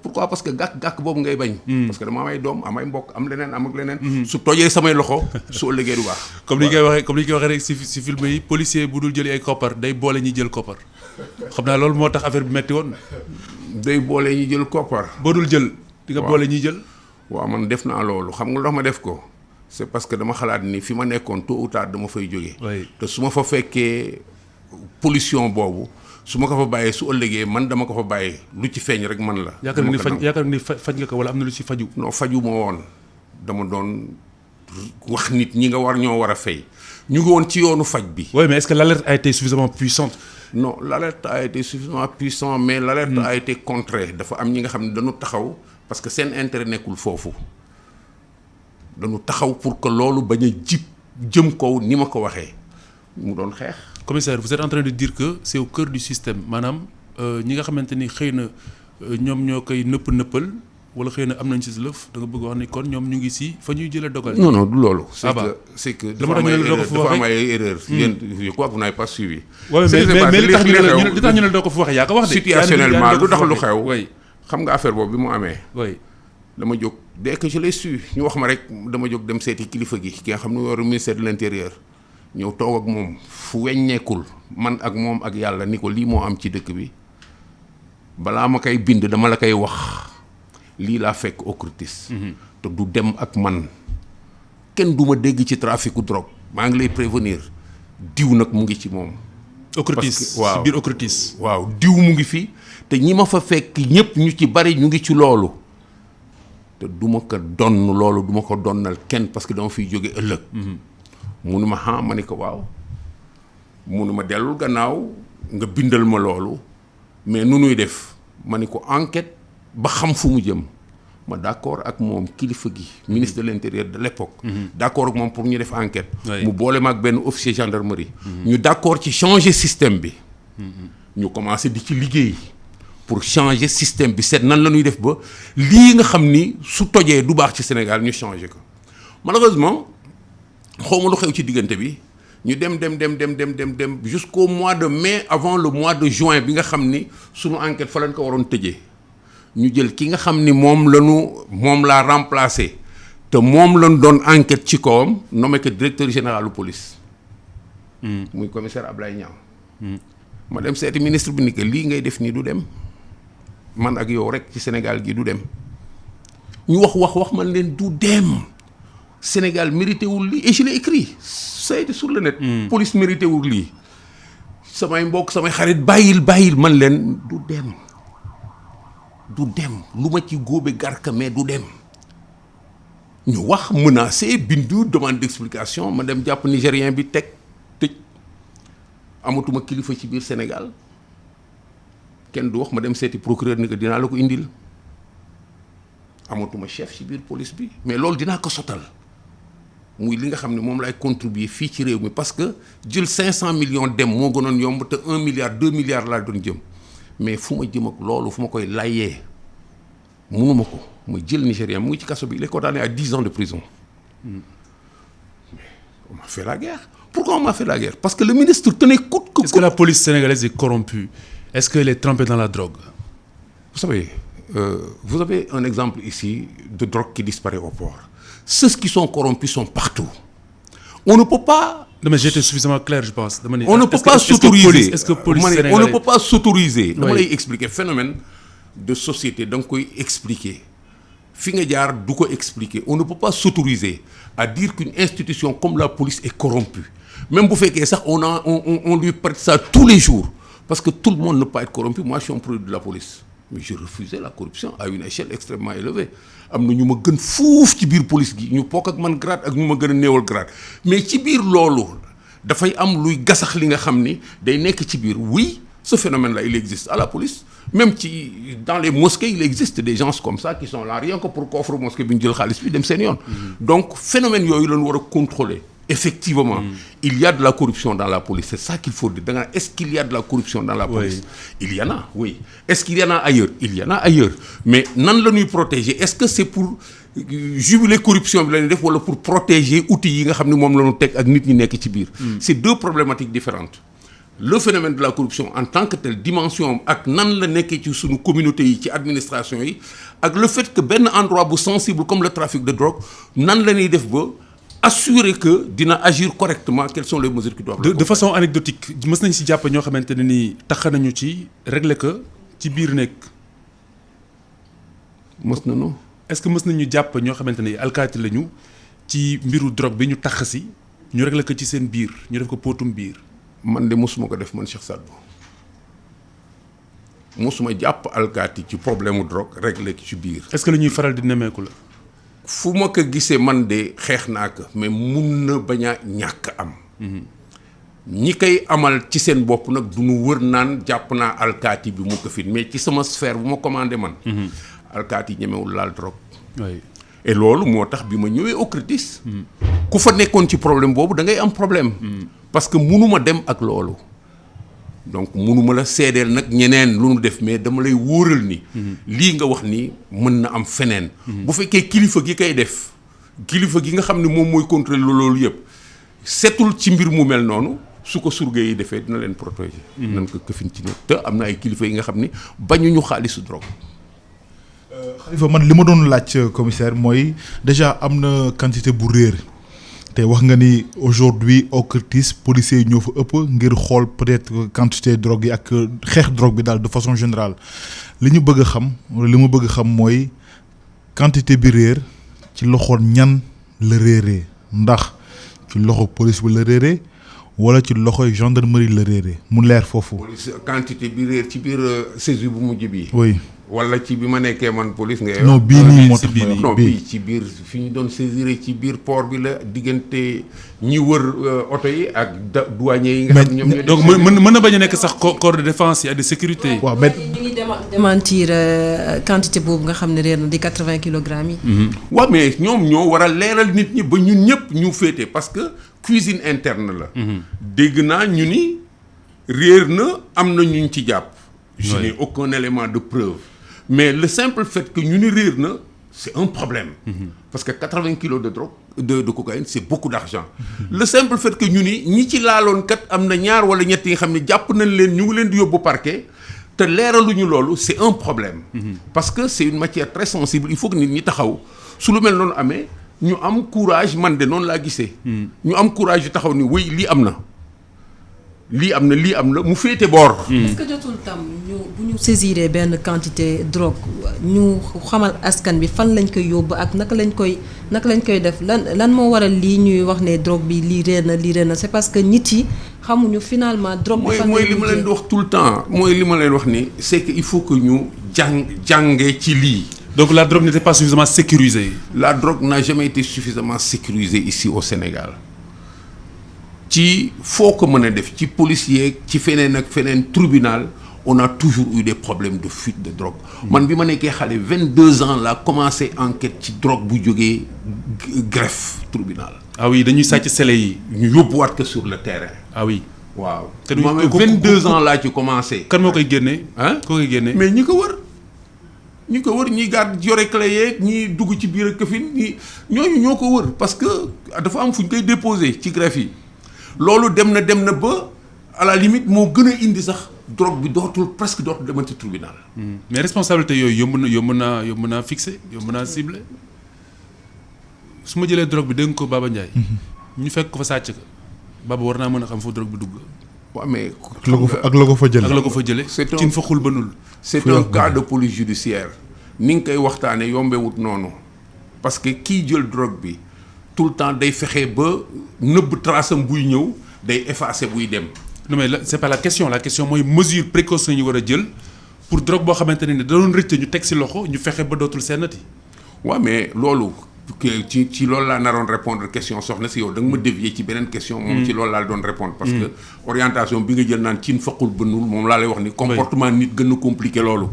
pourquoi parce que gàkk boobu ngay bañ parce que dama am ay doom am ay mbokk am leneen am ak leneen su tojee samay loxo su ëllëgee du baax comme ni ñu koy waxee rek si film yi policier bu dul jël ay koppar day boole ñi jël koppar xam naa loolu moo tax affaire bi metti woon day boole ñi jël koppar boo dul jël di nga boole ñi jël waaw man def naa loolu xam nga lu tax ma def ko c'est parce que dama xalaat ni fi ma nekkoon tôt ou tard dama fay jógee te su ma fa fekkee pollution boobu su ma ko fa bàyyee su ëllëgee man dama ko fa bàyyee lu ci feeñ rek man la yaakaar ni faj nga ko wala am na lu ci faju non faju ma woon dama doon wax nit ñi nga ñoo war a fay ñu ngi woon ci yoonu faj bi oui mais est-ce que l'alerte a été suffisamment puissante non l'alerte a été suffisamment puissante mais l'alerte a été contrée dafa am ñi nga xam ne dañu taxaw parce que seen intérêt nekkul foofu dañu taxaw pour que loolu bañ a jëm kaw ni ma ko waxee mu doon xeex. Commissaire, vous êtes en train de dire que c'est au cœur du système maanaam ñi nga xamante ni xëy na ñoom ñoo koy nëppal wala xëy na am nañ ci lëf da nga bëgg wax ni kon ñoom ñu ngi si fa ñuy jëlee dogal. non du loolu. c'est que dafa am ay erreur yéen je crois que vous n'avez pas suivi. mais li tax ñu ne doo ko fi waxee yaa ko wax de. situationnellement lu tax lu xew. xam nga affaire boobu bi mu amee. oui dama jóg dès que je l'ai su ñu wax ma rek dama jóg dem seeti kilifa gi ki nga xam ne yor ministère de l'intérieur ñëw toog ak moom fu weññeekul man ak moom ak yàlla ni ko lii moo am ci dëkk bi balaa ma koy bind dama la koy wax lii laa fekk OCRTIS te du dem ak man kenn du ma dégg ci traficu drogue maa ngi lay prévenir diw nag mu ngi ci moom. OCRTIS waaw ci biir OCRTIS. waaw diw mu ngi fi te ñi ma fa fekk ñëpp ñu ci bari ñu ngi ci loolu te du ma ko donn loolu du ma ko donnal kenn parce que dama fiy jóge ëllëg. munu ma ma ni ko waaw munu ma dellul gannaaw nga bindal ma loolu mais nu nuy def ma ni ko enquête ba xam fu mu jëm ma d'accord ak moom kilifa gi ministre de l'intérieur de l'époque d'accord ak moom pour ñu def enquête mu boole ma ak benn officier gendarmerie ñu d'accord ci changer système bi ñu commencé di ci liggéey pour changer système bi seet nan la ñuy def ba lii nga xam ni su tojee du baax ci Sénégal ñu changer ko malheureusement xawma lu xew ci diggante bi ñu dem jusqu'au mois de mai avant le mois de juin bi nga xam ni sunu enquête fa lañ ko waroon tëjee ñu jël ki nga xam ni moom laa remplacé te moom lañ doon enquête ci kawam nommé que directeur général de police muy commissaire Ablaye Niang ma dem seeti ministre bi ni que lii ngay def nii du dem man ak yow rek ci Sénégal gi du dem ñu wax man leen du dem Sénégal mérité wul lii et je l'ai écrit ça a été sur le net. Police mérité wul lii samay mbokk samay xarit bàyyil man leen du dem lu ma ci góobe garka mais du dem ñu wax menacé bindu demande d'explication ma dem jàpp nigérien bi tëj amatuma kilifa ci biir Sénégal kenn du wax ma dem seeti procureur ni ko dinaa la ko indil amatuma chef ci biir police bi mais loolu dinaa ko sotal muy li nga xam ne moom lay contribuer fii ci réew mi parce que jël 500 millions dem moo gënoon yomb te 1 milliard 2 milliards laa doon jëm mais fu ma jëm ak loolu fu ma koy layee mënuma ko ma jël Nigérien mu ngi ci kaso bi il est condamné à 10 ans de prison. Mais on m'a fait la guerre. Pourquoi on m'a fait la guerre? Parce que le ministre tenait coûte que coûte. Est-ce que la police sénégalaise est corrompue? Est-ce qu'elle est trempée dans la drogue? Vous savez, vous avez un exemple ici de drogue qui disparaît au port. Ceux qui sont corrompus sont partout. On ne peut pas... Non mais j'étais suffisamment clair, je pense. On ne peut pas s'autoriser. Est-ce que police sénégalaise... On ne peut pas s'autoriser. Dama lay expliquer phénomène de société da nga koy expliquer fi nga jaar du ko expliquer. On ne peut pas s'autoriser à dire qu'une institution comme la police est corrompue. Même bu fekkee sax on lui prête ça tous les jours parce que tout le monde ne peut pas être corrompu. Moi je suis un produit de la police. Mais je refusais la corruption à une échelle extrêmement élevée. Am na ñu ma gën fuuf ci biir police gi ñu bokk ak man grade ak ñu ma gën a néewal grade mais ci biir loolu dafay am luy gasax li nga xam ni day nekk ci biir oui Ce phénomène-là, il existe à la police. Même dans les mosquées, il existe des gens comme ça qui sont là rien que pour coffre mosquée bi ñu jël xaalis bi dem seen yoon. Donc phénomène yooyu lañu war a contrôler. Effectivement, il y a de la corruption dans la police. C'est ça qu'il faut dire. Est-ce qu'il y a de la corruption dans la police? Il y en a, oui. Est-ce qu'il y en a ailleurs? Il y en a ailleurs. Mais nan la ñuy protéger? Est-ce que c'est pour juguler corruption bi la ñuy def wala pour protéger outils yi nga xam ne moom la ñu teg ak nit ñi nekk ci biir? C'est deux problématiques différentes. Le phénomène de la corruption en tant que telle dimension ak nan la nekkee ci suñu communauté yi ci administration yi ak le fait que benn endroit bu sensible comme le trafic de drogue nan la ñuy def ba assurer que dina agir correctement, quelles sont les mesures qui doivent de façon anecdotique mës nañ si jàpp ñoo xamante ne ni tax nañu ci régler que ci biir nekk. mës nañu. est-ce que mës nañu jàpp ñoo xamante ne alkaati lañu ci mbiru drogue bi ñu tax si ñu régler que ci seen biir ñu def ko póotum biir. man de mosuma ko def man Cheikh Sadbou mosuma jàpp alkaati ci problème mu drogue régler ci biir. est-ce que la ñuy faral di nemmeeku la. fu ma ko gisee man de xeex naa ko mais mun na bañ a ñàkk am. ñi koy amal ci seen bopp nag du ñu wër naan jàpp naa alkaati bi mu ko fi mais ci sama sphère bu ma commandé man. alkaati ñemewul laal drogue. oui. et loolu moo tax bi ma ñëwee OCRTIS. ku fa nekkoon ci problème boobu da ngay am problème. parce que munuma dem ak loolu. donc munuma la seedeel nag ñeneen lu nu def mais dama lay wóoral ni. lii nga wax ni mën na am feneen. bu fekkee kilifa gi koy def kilifa gi nga xam ne moom mooy contrôler loolu yëpp setul ci mbir mu mel noonu su ko surga yi defee dina leen protéger. nan ko këfin ci ne te am na ay kilifa yi nga xam ni bañuñu xaalisu drogue. Khalifa man li ma doon laaj commissaire mooy déjà am na quantité bu réer. te wax nga ni aujourd'hui OCRTIS policiers yi ñoo fa ëpp ngir xool peut-être quantité drogue yi ak xeex drogue bi daal de façon générale li ñu bëgg a xam li ma bëgg a xam mooy quantité bi réer ci loxo ñan la réeree ndax ci loxo police bi la réeree wala ci loxoy gendarmerie la réeree mu leer foofu. police quantité bi réer ci biir saisie bu mujj bi. oui. wala ci bi ma nekkee man police ngay. non bii nii moo tax non bii ci biir fi ñu doon saisir ci biir port bi la diggante ñi wër oto yi ak douaniers yi. nga xam ñoom ñoo donc mën na bañ a nekk sax corps de défense et de sécurité. waaw mais ñu ngi démentir quantité boobu nga xam ne réer na di 80 kilogrammes yi. waaw mais ñoom ñoo war a leeral nit ñi ba ñun ñëpp ñu féete parce que cuisine interne la. dégg naa ñu ni réer na am na ñu ci jàpp. je n'ai aucun élément de preuve. mais le simple fait que ñu ni réer na c'est un problème. parce que 80 kilos de drogue de cocaïne c'est beaucoup d'argent. le simple fait que ñu ni ñi ci laaloon kat am na ñaar wala ñett yi nga xam ne jàpp nañ leen ñu ngi leen di yóbbu parquet te leeraluñu loolu c'est un problème. parce que c'est une matière très sensible il faut que nit ñi taxaw su lu mel noonu amee ñu am courage man de noonu laa gisee. ñu am courage yu taxaw ni wéy lii am na. lii am na mu féete boor. est-ce que jotul tam bu ñu saisiree benn quantité drogue ñu xamal askan bi fan lañ koy yóbbu ak naka lañ koy def lan moo waral lii ñuy wax ne drogue bi lii réer na c'est parce que nit yi xamuñu finalement drogue bi fan mooy li ma leen di wax tout le temps mooy li ma leen wax ni c'est que il faut que ñu jàngee ci lii. donc la drogue n'était pas suffisamment sécurisée. La drogue n'a jamais été suffisamment sécurisée ici au Sénégal. ci foo ko mën a def ci policier ci feneen ak feneen tribunal on a toujours eu des problèmes de fuite de drogue. man bi ma nekkee xale 22 ans laa commencé enquête ci drogue bu jógee greffe tribunal. ah oui dañuy sàcc sele yi. ñu yóbbuwaat ko sur le terrain. ah oui. waaw te ma 22 ans laa ci commencé. kan moo koy génne. koo koy génne. mais ñi ko wër ñi garde yore clé yeeg ñi dugg ci biir këfin ñooñu ñoo ko wër parce que dafa am fu ñu koy déposer ci greffe yi. loolu dem na ba à la limite moo gën a indi sax drogue bi presque dootul demati tribunal. mais responsabilité yooyu yomb naa fixé yomb naa ciblé su ma jëlee drogue bi dégg ko Baba Ndiaye. ñu fekk ko fa sàcc ka Baba war naa mën a xam foofu drogue bi dugg. waaw mais. ak la ko fa jëlee. ak la ko fa jëlee. cin fa xul ba nul. c'est un cas de police judiciaire ni nga koy waxtaanee yombewut noonu parce que kii jël drogue bi. tout le temps day fexe ba nëbb trace am buy ñëw day effacer buy dem. non mais c'est pas la question mooy mesure précaution ñu war a jël pour drogue boo xamante ne da doon rëcc ñu teg ci loxo ñu fexe ba dootul sennati. waaw mais loolu ci loolu laa naroon répondre question soxna si yow da nga ma dévier ci beneen question moom ci loolu laa doon répondre parce que orientation bi nga jël naan cin faqul bënnul moom laa lay wax ni comportement nit gën a compliqué loolu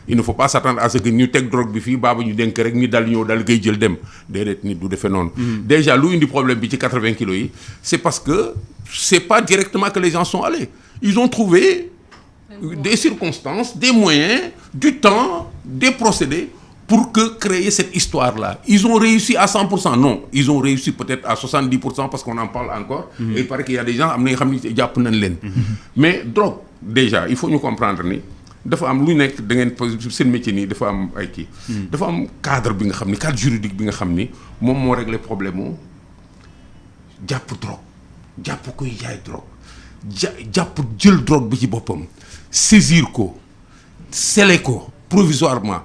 il ne faut pas s'attendre à ce que ñu teg drogue bi fii baaba ñu dénk rek ni dal ñëw dal ngay jël dem déedéet nit du defee noonu déjà lu indi problème bi ci 80 kilos yi c'est parce que c'est pas directement que les gens sont allés ils ont trouvé des circonstances des moyens du temps des procédés pour que créer cette histoire-là. Ils ont réussi à 100%. Non, ils ont réussi peut-être à 70% parce qu'on en parle encore. Et il paraît qu'il y a des gens qui jàpp nañ leen. Mais drogue, déjà, il faut ñu comprendre ni dafa am lu nekk da ngeen seen métier nii dafa am ay kii. dafa am cadre bi nga xam ni cadre juridique bi nga xam ni moom moo régler problème mu jàpp drogue jàpp koy jaay drogue jàpp jël drogue bi ci boppam saisir ko sceller ko provisoirement.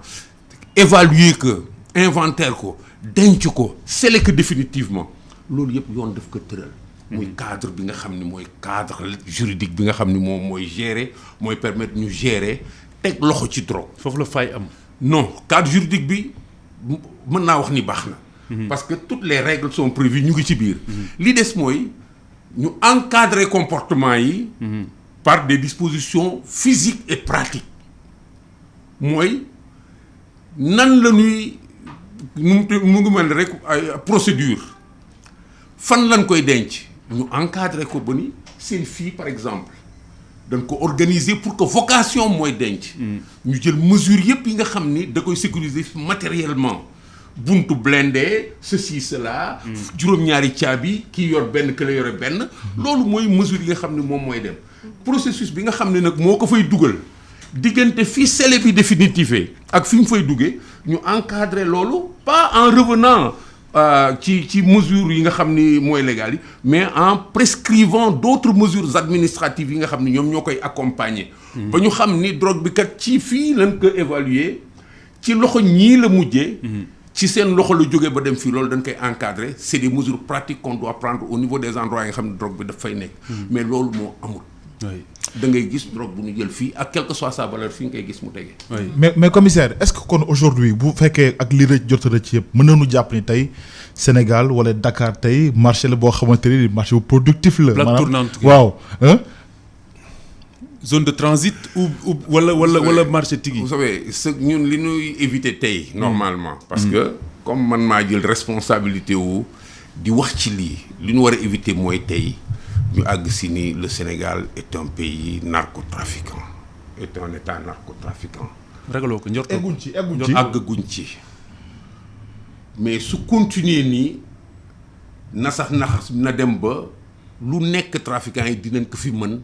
évaluer que inventaire ko denc ko sceller que définitivement loolu yëpp yoon daf ko tëral muy cadre bi nga xam ni mooy cadre juridique bi nga xam ni moom mooy gérer mooy permettre ñu gérer teg loxo ci drogue foofu la fay am non cadre juridique bi mën naa wax ni baax na parce que toutes les règles sont prévues ñu ngi ci biir li des mooy ñu encadrer comportement yi par des dispositions physiques et pratiques mooy nan la ñuy mu ngi mel rek ay procédure fan lañ koy denc ñu encadrer ko ba ni seen fii par exemple dañ ko organiser pour que vocation mooy denc ñu jël mesure yëpp yi nga xam ni da koy sécuriser matériellement buntu blindé ceci cela juróom-ñaari caabi kii yor benn kële yore benn loolu mooy mesure yi nga xam ni moom mooy dem processus bi nga xam ne nag moo ko fay dugal diggante fii scellé bi définitifé ak fi mu fay duggee ñu encadrer loolu pas en revenant ci mesures yi nga xam ni mooy légal yi mais en prescrivant d'autres mesures administratives yi nga xam ni ñoom ñoo koy accompagner. ba ñu xam ni drogue bi kat ci fii lañ ko évaluer ci loxo ñii la mujjee. ci seen loxo la jógee ba dem fii loolu dañ koy encadrer c'est des mesures pratiques qu'on doit prendre au niveau des endroits yi nga xam ne drogue bi daf fay nekk. mais loolu moo amul. da ngay gis drogue bu ñu jël fii ak quelle que soit sa valeur fi nga koy gis mu tege. mais commissaire est-ce que kon aujourd'hui bu fekkee ak li rëcc jot a rëcc yëpp mën nañu jàpp ni tey Sénégal wala Dakar tey marché la boo xamante ni marché bu productif la. plaque tournante waaw. zone de transit ou wala marché tigi. vous savez ñun li ñuy éviter tey normalement. parce que comme man maa jël responsabilité wu di wax ci lii li ñu war a éviter mooy tey. ñu àgg si ni le Sénégal est un pays narcotrafiquant est un état narcotrafiquant. ragaloo ko njortoo egguñ ci àgguñ ci mais su continuer nii na sax na dem ba lu nekk trafiquants yi dinañ ko fi mën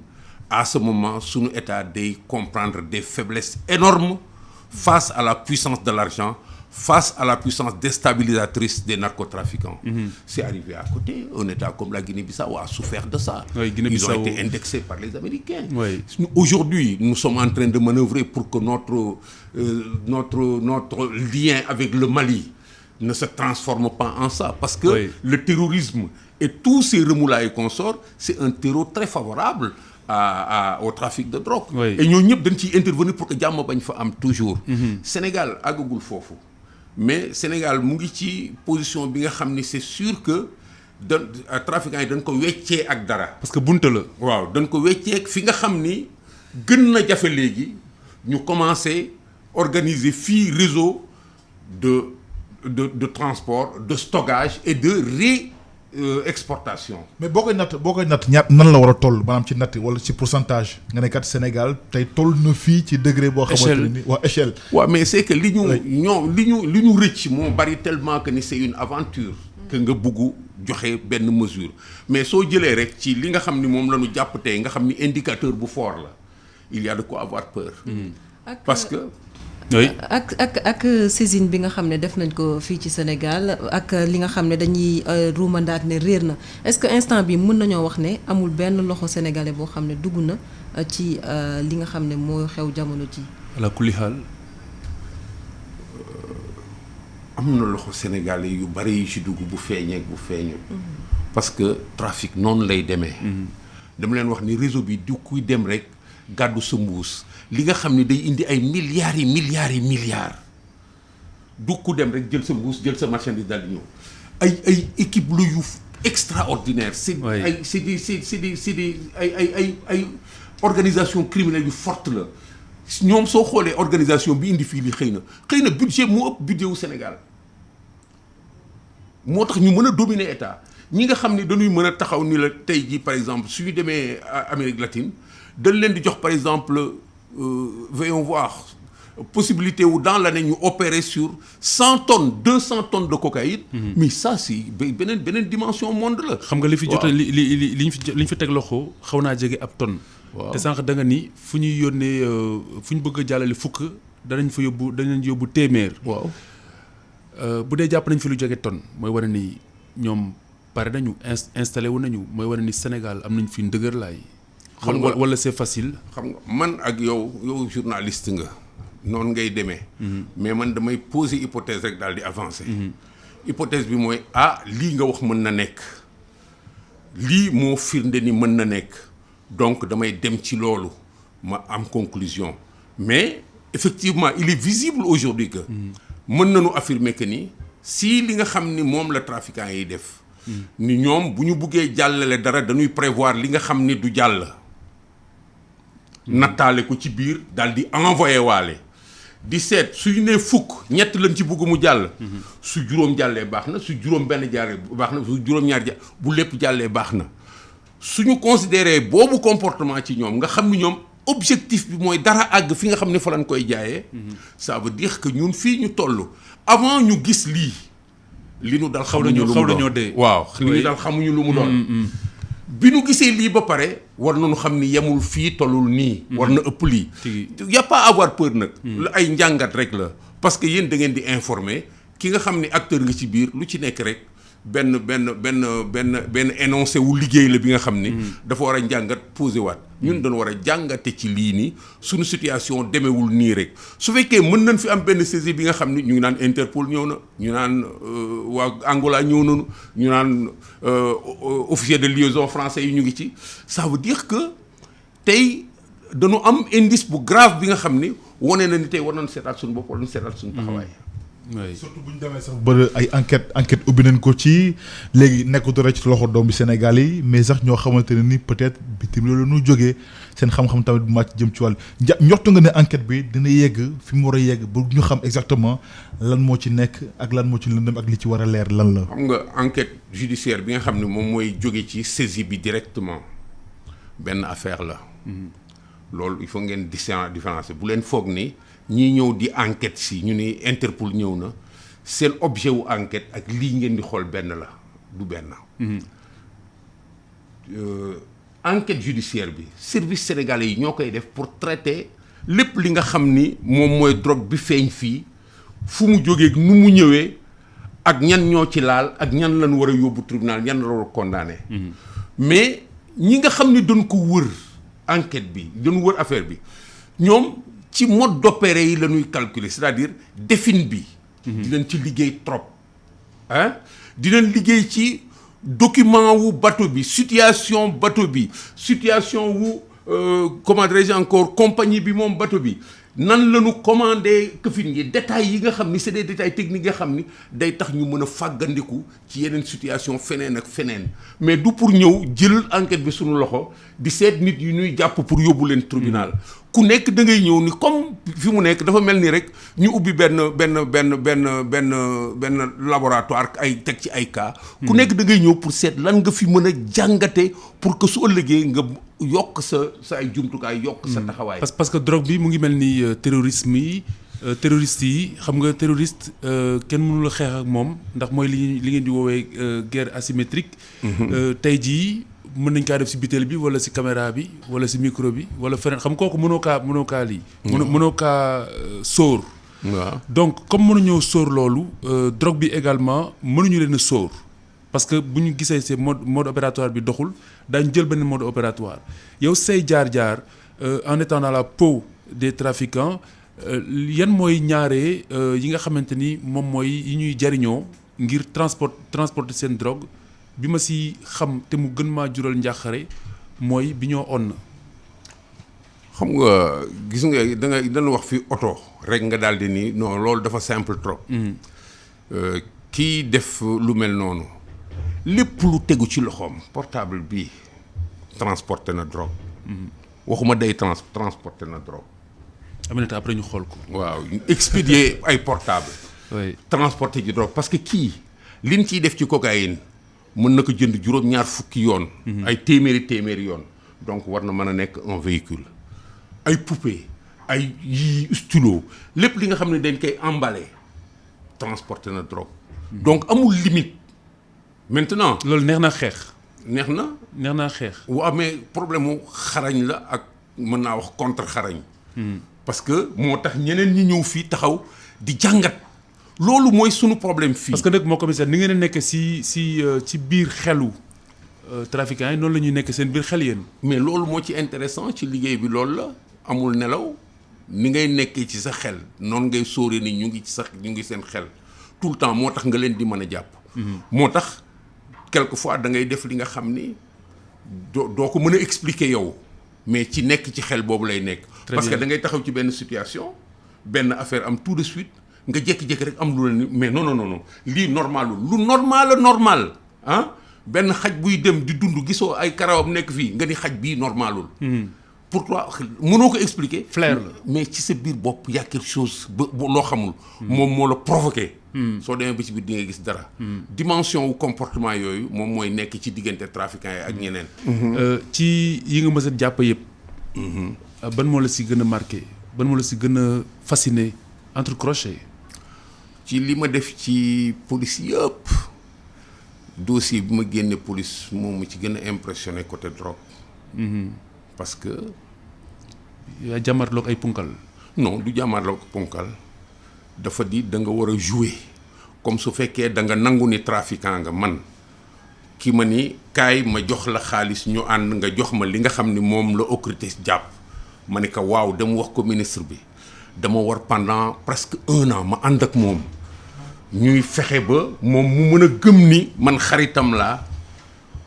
à ce moment suñu état day comprendre des faiblesses énormes face à la puissance de l'argent face à la puissance déstabilisatrice des narcotrafiquants. C'est arrivé à côté. Un État comme la Guinée-Bissau a souffert de ça. Oui, ils ont été indexés par les Américains. Oui. Aujourd'hui, nous sommes en train de manœuvrer pour que notre lien avec le Mali ne se transforme pas en ça. Parce que le terrorisme et tous ces remous-là et consorts, c'est un terreau très favorable au trafic de drogue. Et ñoo ñëpp dañ ciy intervenir pour que jàmm bañ fa am toujours. Sénégal àggagul foofu. mais Sénégal mu ngi ci position bi nga xam ni c'est sûr que trafiquants yi dañ ko weccee ak dara. parce que bunte la. waaw dañ ko weccee fi nga xam ni gën na jafe léegi ñu commencer organiser fii réseau de transport de stockage et de exportation. mais boo koy natt ñaat nan la war a toll maanaam ci natt wala ci pourcentage nga ne kat Sénégal tey toll na fii ci degré boo xamante ni waa échelle. waaw mais c'est que li ñu rëcc moo bari tellement que ni c'est une aventure. que nga bugg joxe benn mesure mais soo jëlee rek ci li nga xam ni moom la ñu jàpp tey nga xam ni indicateur bu fort la il y a de quoi avoir peur. parce que. oui ak saisine bi nga xam ne def nañ ko fii ci Sénégal ak li nga xam ne dañuy ruumandaat ne réer na est-ce que instant bi mën nañoo wax ne amul benn loxo sénégalais boo xam ne dugg na ci li nga xam ne moo xew jamono ji. ala kulli xaal. am na loxo sénégalais yu bari yu ci dugg bu feeñee bu feeñul. parce que trafic noonu lay demee. dama leen wax ni réseau bi du kuy dem rek gàddu sa mbuus. li nga xam ne day indi ay milliards du ku dem rek jël sa mbuus jël sa marchandise daal di ñëw ay équipe lu yu extraordinaire c'est ay organisation criminelle yu forte la ñoom soo xoolee organisation bi indi fii li xëy na budget moo ëpp budget wu Sénégal moo tax ñu mën a dominer état ñi nga xam ne dañuy mën a taxaw ni la tey jii par exemple suñu demee Amérique latine dañ leen di jox par exemple voyons voir possibilité wu dans l'année ñu opérer sur 100 tonnes 200 tonnes de cocaïne. mais ça c'est beneen dimension monde la. xam nga li fi jot li ñu fi teg loxo xaw naa jege ab tonne. te sànq da nga ni fu ñuy yónnee fu ñu bëgg a jàllale fukk danañ yóbbu téeméer. waaw bu dee jàpp nañ fi lu jege tonne mooy wane ni ñoom pare nañu installé wu nañu mooy wane ni Sénégal am nañ fi ndëgër laay. xam nga wala c'est facile. xam nga man ak yow journaliste nga. noonu ngay demee. mais man damay poser hypothèse rek daal di avancer. hypothèse bi mooy lii nga wax mën na nekk lii moo firnde ni mën na nekk donc damay dem ci loolu ma am conclusion mais effectivement il est visible aujourd'hui que mën nañu affirmer que ni si li nga xam ni moom la trafiquants yi def. ni ñoom bu ñu buggee jàllale dara dañuy prévoir li nga xam ni du jàll. nattaale ko ci biir daal di envoyé waale. di seet suñu nee fukk ñett lañ ci bëgg mu jàll. su juróom jàllee baax na su juróom benn jàllee baax na su juróom-ñaar bu lépp jàllee baax na suñu considéré boobu comportement ci ñoom nga xam ni ñoom objectif bi mooy dara àgg fi nga xam ne fa lañ koy jaayee. ça veut dire que ñun fii ñu toll avant ñu gis lii. li nu dal xamuñu lu mu doon waaw li ñu dal xamuñu lu mu doon. bi nu gisee lii ba pare war nañu xam ni yemul fii tollul nii. war na ëpp lii. y a pas à avoir peur nag. lu ay njàngat rek la parce que yéen da ngeen di informer ki nga xam ni acteur nga ci biir lu ci nekk rek benn énoncé wu liggéey la bi nga xam ni. dafa war a njàngat posé waat. ñun dañu war a jàngate ci lii nii suñu situation demewul nii rek su fekkee mën nañ fi am benn saisie bi nga xam ni ñu ngi naan Interpol ñëw na ñu naan waa Angola ñëw nañu ñu naan officier de liaison français yi ñu ngi ci ça veut dire que tey dañu am indice bu grave bi nga xam ni wane na ni tey war nañu seetaat suñu bopp wala ñu seetaat suñu taxawaay. surtout bu ñu demee sax ba ay enquête ubbi nañ ko ci léegi nekkatu rek ci loxo doomu Sénégal yi mais sax ñoo xamante ne ni peut-être bitim loolu nu jógee seen xam-xam tamit bu màcc jëm ci wàll njortu nga ne enquête bi dina yegg fi mu war a yegg ba ñu xam exactement lan moo ci nekk ak lan moo ci lëndëm ak li ci war a leer lan la. xam nga enquête judiciaire bi nga xam ne moom mooy jóge ci saisie bi directement benn affaire la. loolu il faut ngeen différencier bu leen foog ni. ñii ñëw di enquête si ñu ni Interpol ñëw na seen objet wu enquête ak lii ngeen di xool benn la du benn. Enquête judiciaire bi service sénégalais yi ñoo koy def pour traiter lépp li nga xam ni moom mooy drogue bi feeñ fii fu mu jógee nu mu ñëwee ak ñan ñoo ci laal ak ñan lañ war a yóbbu tribunal ñan la war a condamné. mais ñi nga xam ni dañ ko wër enquête bi dañ wër affaire bi ñoom. ci mode d'opérer yi la ñuy calculer c'est-à-dire défini bi. dinañ ci liggéey trop. dinañ liggéey ci document wu bateau bi situation bateau bi situation wu comment dirais-je encore compagnie bi moom bateau bi nan la ñu commandé këfin yi détails yi nga xam ni c'est des détails techniques nga xam ni day tax ñu mën a fàggandiku ci yeneen situation feneen ak feneen mais du pour ñëw jël enquête bi suñu loxo di seet nit yu ñuy jàpp pour yóbbu leen tribunal. ku nekk da ngay ñëw ni comme fi mu nekk dafa mel ni rek ñu ubbi benn laboratoire ay teg ci ay cas. ku nekk da ngay ñëw pour seet lan nga fi mën a jàngate pour que su ëllëgee nga yokk sa ay jumtukaay yokk sa taxawaay. parce que drogue bi mu ngi mel ni terrorisme yi terroristes yi xam nga terroriste kenn mënul xeex ak moom ndax mooy li ngeen di woowee guerre asymétrique. tey jii. mën nañ kaa def ci butéel bi wala ci caméra bi wala ci micro bi wala feneen xam kooku mënoo kaa lii. mënoo kaa sóor. waaw donc comme mënuñoo sóor loolu drogue bi également mënuñu leen a sóor parce que bu ñu gisee ci mode opératoire bi doxul daañu jël benn mode opératoire yow say jaar-jaar en étant dans la peau des trafiquants yan mooy ñaare yi nga xamante ni moom mooy yi ñuy jariñoo ngir transporter seen drogue. bi ma si xam te mu gën maa jural njàqare mooy bi ñoo on. xam nga gis nga dañu wax fi oto rek nga daal di nii non loolu dafa simple trop. Kii def lu mel noonu lépp lu tegu ci loxoom portable bii transporté na drogue. waxuma day transporté na drogue. Aminata après ñu xool ko. waaw expédier ay portable oui transporté ci drogue parce que kii liñ ciy def ci cocaïne mën na ko jënd juróom-ñaar fukki yoon. ay téeméeri yoon. donc war na mën a nekk un véhicule. ay poupée ay yii stylo lépp li nga xam ne dañ koy emballé transporté na drogue. donc amul limite. maintenant loolu neex na xeex. neex na xeex. waaw mais problème mu xarañ la ak mën naa wax contre xarañ. parce que moo tax ñeneen ñi ñëw fii taxaw di jàngat. loolu mooy sunu problème fii. parce que nag moo commissaire ni ngeen a nekk ci biir xelu trafiquants yi noonu la ñuy nekk seen biir xel yéen. mais loolu moo ci intéressant ci liggéey bi loolu la amul nelaw ni ngay nekkee ci sa xel noonu ngay sóoree ni ñu ngi seen xel tout le temps moo tax nga leen di mën a jàpp. moo tax quelquefois da ngay def li nga xam ni doo ko mën a expliquer yow mais ci nekk ci xel boobu lay nekk. parce que da ngay taxaw ci benn situation benn affaire am tout de suite nga jékki-jékki rek am lu la ni mais non lii normalul lu normal ah benn xaj buy dem di dund gisoo ay karawam nekk fii nga ni xaj bii normalul. pourquoi mënoo ko expliquer. flair la mais ci sa biir bopp y a quelque chose ba loo xamul. moom moo la provoqué. soo demee ba ci biir di nga gis dara. dimension wu comportement yooyu moom mooy nekk ci diggante trafiquants yi ak ñeneen. ci yi nga mës a jàpp yëpp. ban moo la si gën a marqué ban moo la si gën a fasciné entre crochets. ci li ma def ci police yëpp dossier bi ma génne police moom mu ci gën a impressionné côté drogue. parce que. yaa jàmmarloog ay punkal. non du jàmmarloog punkal dafa di da nga war a jouer comme su fekkee da nga nangu ni trafiquant nga man ki ma ni kaay ma jox la xaalis ñu ànd nga jox ma li nga xam ni moom la OCRTIS jàpp ma ne ko waaw dama wax ko ministre bi dama war pendant presque 1 an ma ànd ak moom ñuy fexe ba moom mu mën a gëm ni man xaritam laa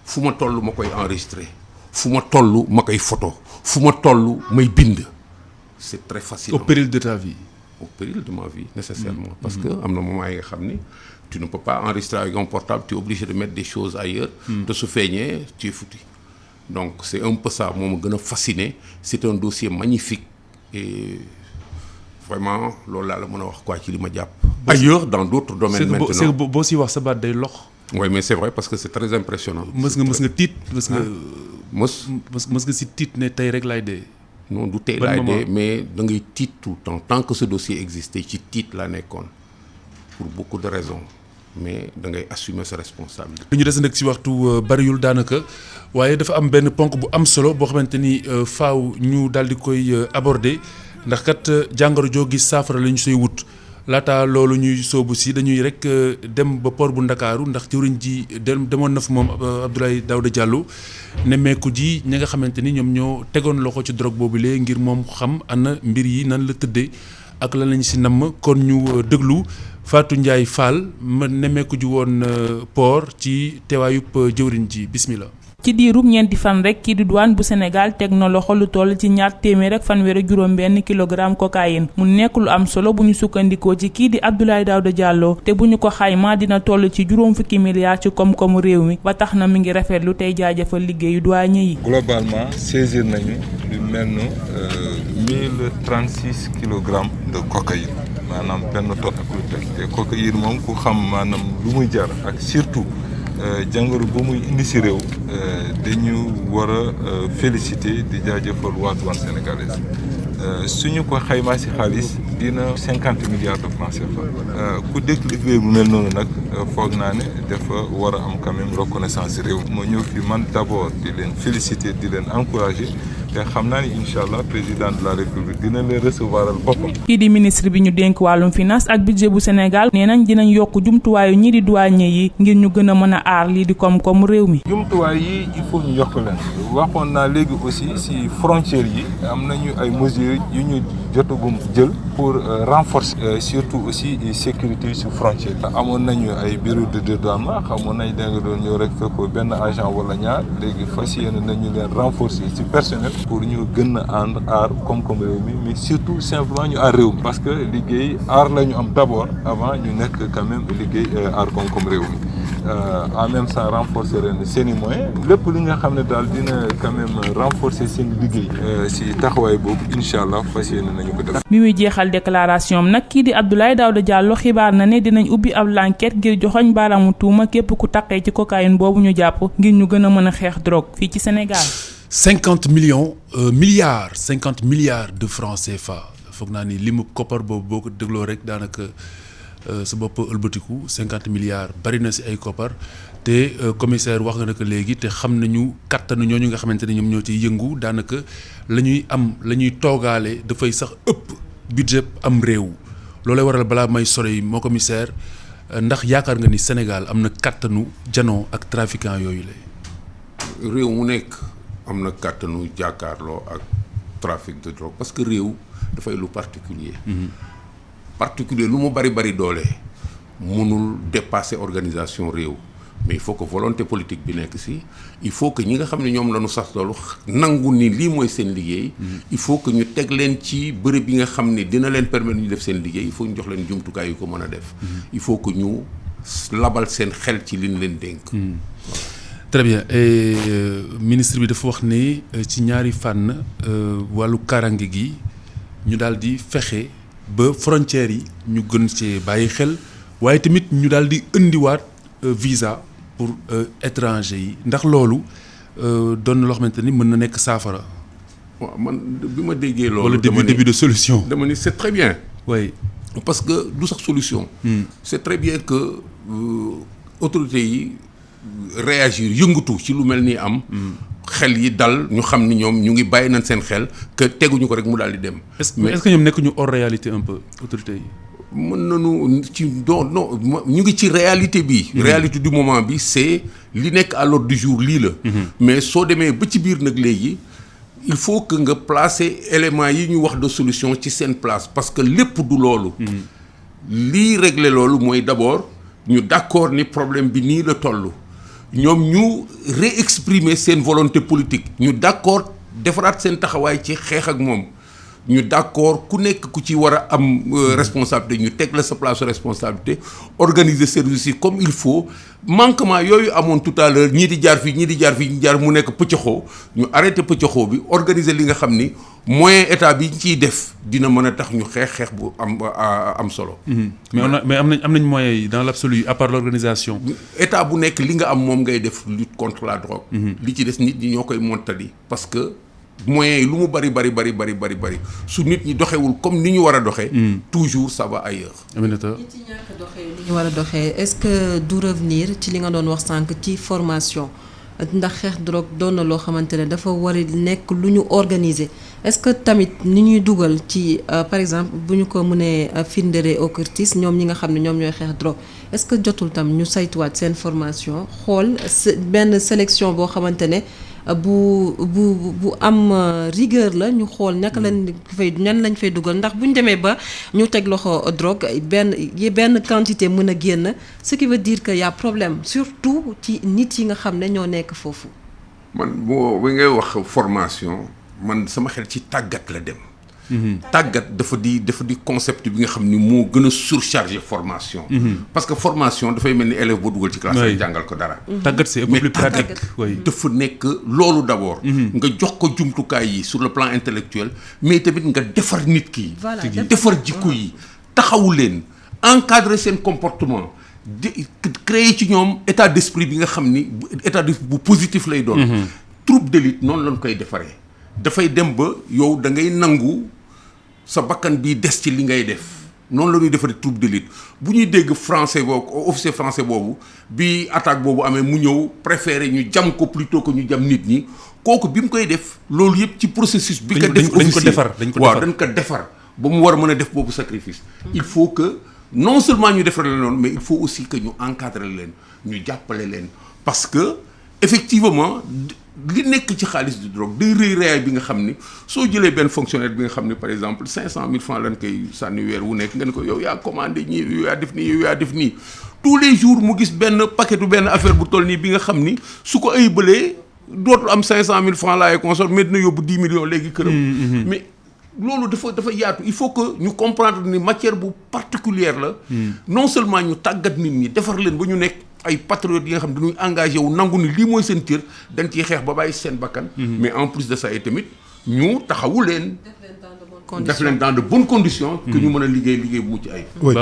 fu ma toll ma koy enregistrer. fu ma toll ma koy photo fu ma toll may bind c'est très facile. au péril de ta vie. au péril de ma vie nécessairement. parce que am na moment yi nga xam ni tu ne peux pas enregistrer avec un portable tu es obligé de mettre des choses ailleurs. te su feeñee tu es foutu. donc c'est un peu ça moo ma gën a fasciné c'est un dossier magnifique et vraiment loolu laa la mën a wax quoi ci li ma jàpp. ailleurs dans d'autres domaines maintenant c'est que boo si wax sa baat day lox. oui mais c'est vrai parce que c'est très impressionnant. mës nga tiit mës nga si tiit ne tey rek laay dee. non du tey laay dee mais da ngay tiit tout le temps tant que ce dossier existait ci tiit laa nekkoon pour beaucoup de raisons mais da ngay assumer sa responsabilité. li ñu des nag ci waxtu bariwul daanaka waaye dafa am benn ponk bu am solo boo xamante ni faaw ñu daal di koy aborder ndax kat jàngoro joo gis saafara la ñu soy wut. laata loolu ñuy soobu si dañuy rek dem ba port bu Ndakaaru ndax jëwriñ ji demoon na fa moom Abdoulaye Daouda Diallo nemmeeku ji ñi nga xamante ni ñoom ñoo tegoon loxo ci drogue boobu lee ngir moom xam ana mbir yi nan la tëddee ak lan lañ si namm kon ñu déglu Fatou Ndiaye Fall ma nemmeeku ji woon port ci teewaayub jëwriñ ji bismillah. ci diirub ñeenti fan rek kii di douane bu Sénégal teg na loxo lu toll ci 2fanweer kilogramme cocaïne mu nekk lu am solo bu ñu sukkandikoo ci kii di Abdoulaye Daouda Diallo te bu ñu ko xaymaa dina toll ci juróom fukki milliards ci koom-koomu réew mi ba tax na mi ngi rafetlu tey jaajëfal liggéeyu douanier yi. globalement saisir nañu lu mel ne 1036 kilogrammes de cocaïne maanaam benn tonne ak lu teg te cocaïne moom ku xam maanaam lu muy jar ak surtout. jàngoro bu muy indi ci réew dañu war a féliciter di jaajëfal waa douane sénégalaise suñu ko xaymaa ci xaalis dina 50 milliards de francs CFA ku dégg liggéey bu mel noonu nag foog naa ne dafa war a am quand même reconnaissance ci réew moo ñëw fi man d'abord di leen féliciter di leen encourager te xam naa ni incha allah président de la république dina leen recevoiral boppam. kii di ministre bi ñu dénk wàllum finance ak budget bu Sénégal nee nañ dinañ yokk jumtuwaayu ñii di douanier yi ngir ñu gën a mën a aar lii di koom-koomu réew mi. jumtuwaay yi il faut ñu yokk leen waxoon naa léegi aussi ci frontières yi am nañu ay mesures yu ñu jotagum jël pour renforcer surtout aussi sécurité ci frontières yi. amoon nañu ay bureau de dédouanement xamoon nañ da nga doon ñëw rek fekk benn agent wala ñaar léegi fas yéene nañu leen renforcer ci personnel. pour ñu gën a ànd aar koom-koom réew mi mais surtout simplement ñu aar réew mi parce que liggéey aar la ñu am d'abord avant ñu nekk quand même liggéey aar koom-koom réew mi en même temps renforcer leen seen i moyens lépp li nga xam ne daal dina quand même renforcer seen liggéey si taxawaay boobu incha allah fas yéene nañu ko def. bi muy jeexal déclaration am nag kii di Abdoulaye Daouda Diallo xibaar na ne dinañ ubbi ab l'enquête ngir joxoñ baaraamu tuuma képp ku taqee ci cocaïne boobu ñu jàpp ngir ñu gën a mën a xeex drogue fii ci Sénégal. 50 milliards de francs CFA foog naa ni limu koppar boobu boo ko dégloo rek daanaka sa bopp ëlbatiku 50 milliards bari na si ay koppar te commissaire wax nga ne que léegi te xam nañu kattanu ñooñu nga xamante ne ñoom ñoo ciy yëngu daanaka la ñuy toogaale dafay sax ëpp budget am réew loolay waral balaa may sore yi moo commissaire ndax yaakaar nga ni Sénégal am na kattanu janoo ak trafiquant yooyu la. réew mu nekk am na kàttanu jàkkaarloo ak trafic de drogue parce que réew dafay lu particulier particulier lu mu bari doole mënul dépasser organisation réew mais il faut que volonté politique bi nekk ci il faut que ñi nga xam ne ñoom la ñu sas loolu nangu ni lii mooy seen liggéey il faut que ñu teg leen ci bërëb yi nga xam ne dina leen permettre ñu def seen liggéey il faut ñu jox leen jumtukaay yu ko mën a def il faut que ñu labal seen xel ci liñ leen dénk. Très bien et ministre bi dafa wax ne ci ñaari fànn wàllu kaaraange gi ñu daal di fexe ba frontières yi ñu gën cee bàyyi xel waaye tamit ñu daal di indiwaat visa pour étranger yi ndax loolu doon na loo xamante ni mën na nekk saafara. waaw man bi ma déggee loolu. wala début de solution. dama ni c'est très bien. oui parce que du sax solution. C'est très bien que autorités yi. réagir yëngatu ci lu mel ni am xel yi dal ñu xam ni ñoom ñu ngi bàyyi nañ seen xel que teguñu ko rek mu daal di dem. est-ce que ñoom nekk ñu hors réalité un peu autorité yi. mën nañu ci non ñu ngi ci réalité bi. réalité du moment bi c'est li nekk à l'ordre du jour lii la. mais soo demee ba ci biir nag léegi il faut que nga placer éléments yi ñu wax de solution ci seen place parce que lépp du loolu. lii régler loolu mooy d'abord ñu d'accord ni problème bi nii la toll. ñoom ñu réexprimer seen volonté politique ñu d'accord defaraat seen taxawaay ci xeex ak moom ñu d'accord ku nekk ku ci war a am responsabilité ñu teg la sa place responsabilité organiser service yi comme il faut manquement yooyu amoon tout à l'heure ñii di jaar fii ñii di jaar mu nekk pëccëxoo ñu arrêté pëccëxoo bi organiser li nga xam ni moyen état bi ñu ciy def dina mën a tax ñu xeex bu am solo. mais am nañ moyens yi dans l'absolu à part l'organisation. état bu nekk li nga am moom ngay def lutte contre la drogue. li ci des nit ñi ñoo koy montali parce que moyens yi lu mu bari su nit ñi doxewul comme ni ñu war a doxee. toujours ça va ailleurs. Aminata. nit ñi ñàkk a doxee ni ñu war a doxee est-ce que du revenir ci li nga doon wax sànq ci formation. ndax xeex drogue doon na loo xamante ne dafa war a nekk lu ñu organiser est-ce que tamit ni ñuy dugal ci par exemple bu ñu ko mënee firndere au curtis ñoom ñi nga xam ne ñoom ñooy xeex drogue est-ce que jotul tam ñu saytuwaat seen formation xool benn sélection boo xamante ne bu am rigueur la ñu xool ñan lañ fay dugal ndax bu ñu demee ba ñu teg loxo drogue benn quantité mën a génn ce qui veut dire que y a problème surtout ci nit yi nga xam ne ñoo nekk foofu. man bi ngay wax formation man sama xel ci tàggat la dem. tàggat dafa di concept bi nga xam ni moo gën a surcharger formation. parce que formation dafay mel ni élève boo dugal ci classe rek jàngal ko dara. tàggat c'est un peu plus pratique. dafa nekk loolu d'abord. nga jox ko jumtukaay yi sur le plan intellectuel mais tamit nga defar nit ki. defar jikko yi taxawu leen encadrer seen comportement di créer ci ñoom état d'esprit bi nga xam ni état d'esprit bu positif lay doon. troupe d'élite noonu lañ koy defaree. dafay dem ba yow da ngay nangu. sa bakkan bii des ci li ngay def noonu la ñuy defaree troupe d'élite bu ñuy dégg français boobu officier français boobu bi attaque boobu amee mu ñëw préféré ñu jam ko plutôt que ñu jam nit ñi kooku bi mu koy def loolu yëpp ci processus bi ko def dañ ko defar ba mu war a mën a def boobu sacrifice il faut que non seulement ñu defar leen noonu mais il faut aussi que ñu encadrer leen ñu jàppale leen parce que effectivement li nekk ci xaalis de drogue day rëy bi nga xam ni soo jëlee benn fonctionnaire bi nga xam ni par exemple 500 000 francs lañ koy sànni weer wu nekk nga ne ko yow yaa commandé ñii yow yaa def nii tous les jours mu gis benn paquetu benn affaire bu toll nii bi nga xam ni su ko aybalee dootul am 500 000 francs laay consort mais dina yóbbu 10 millions léegi këram. mais loolu dafa yaatu il faut que ñu comprendre ni matière bu particulière la. non seulement ñu tàggat nit ñi defar leen ba ñu nekk ay patriotes yi nga xam ne dañuy engagé wu nangu ni lii mooy seen cër dañ ciy xeex ba bàyyi seen bakkan. mais en plus de ça et tamit ñu taxawu leen. def leen dans de bonnes conditions. que ñu mën a liggéey bu mucc ay. oui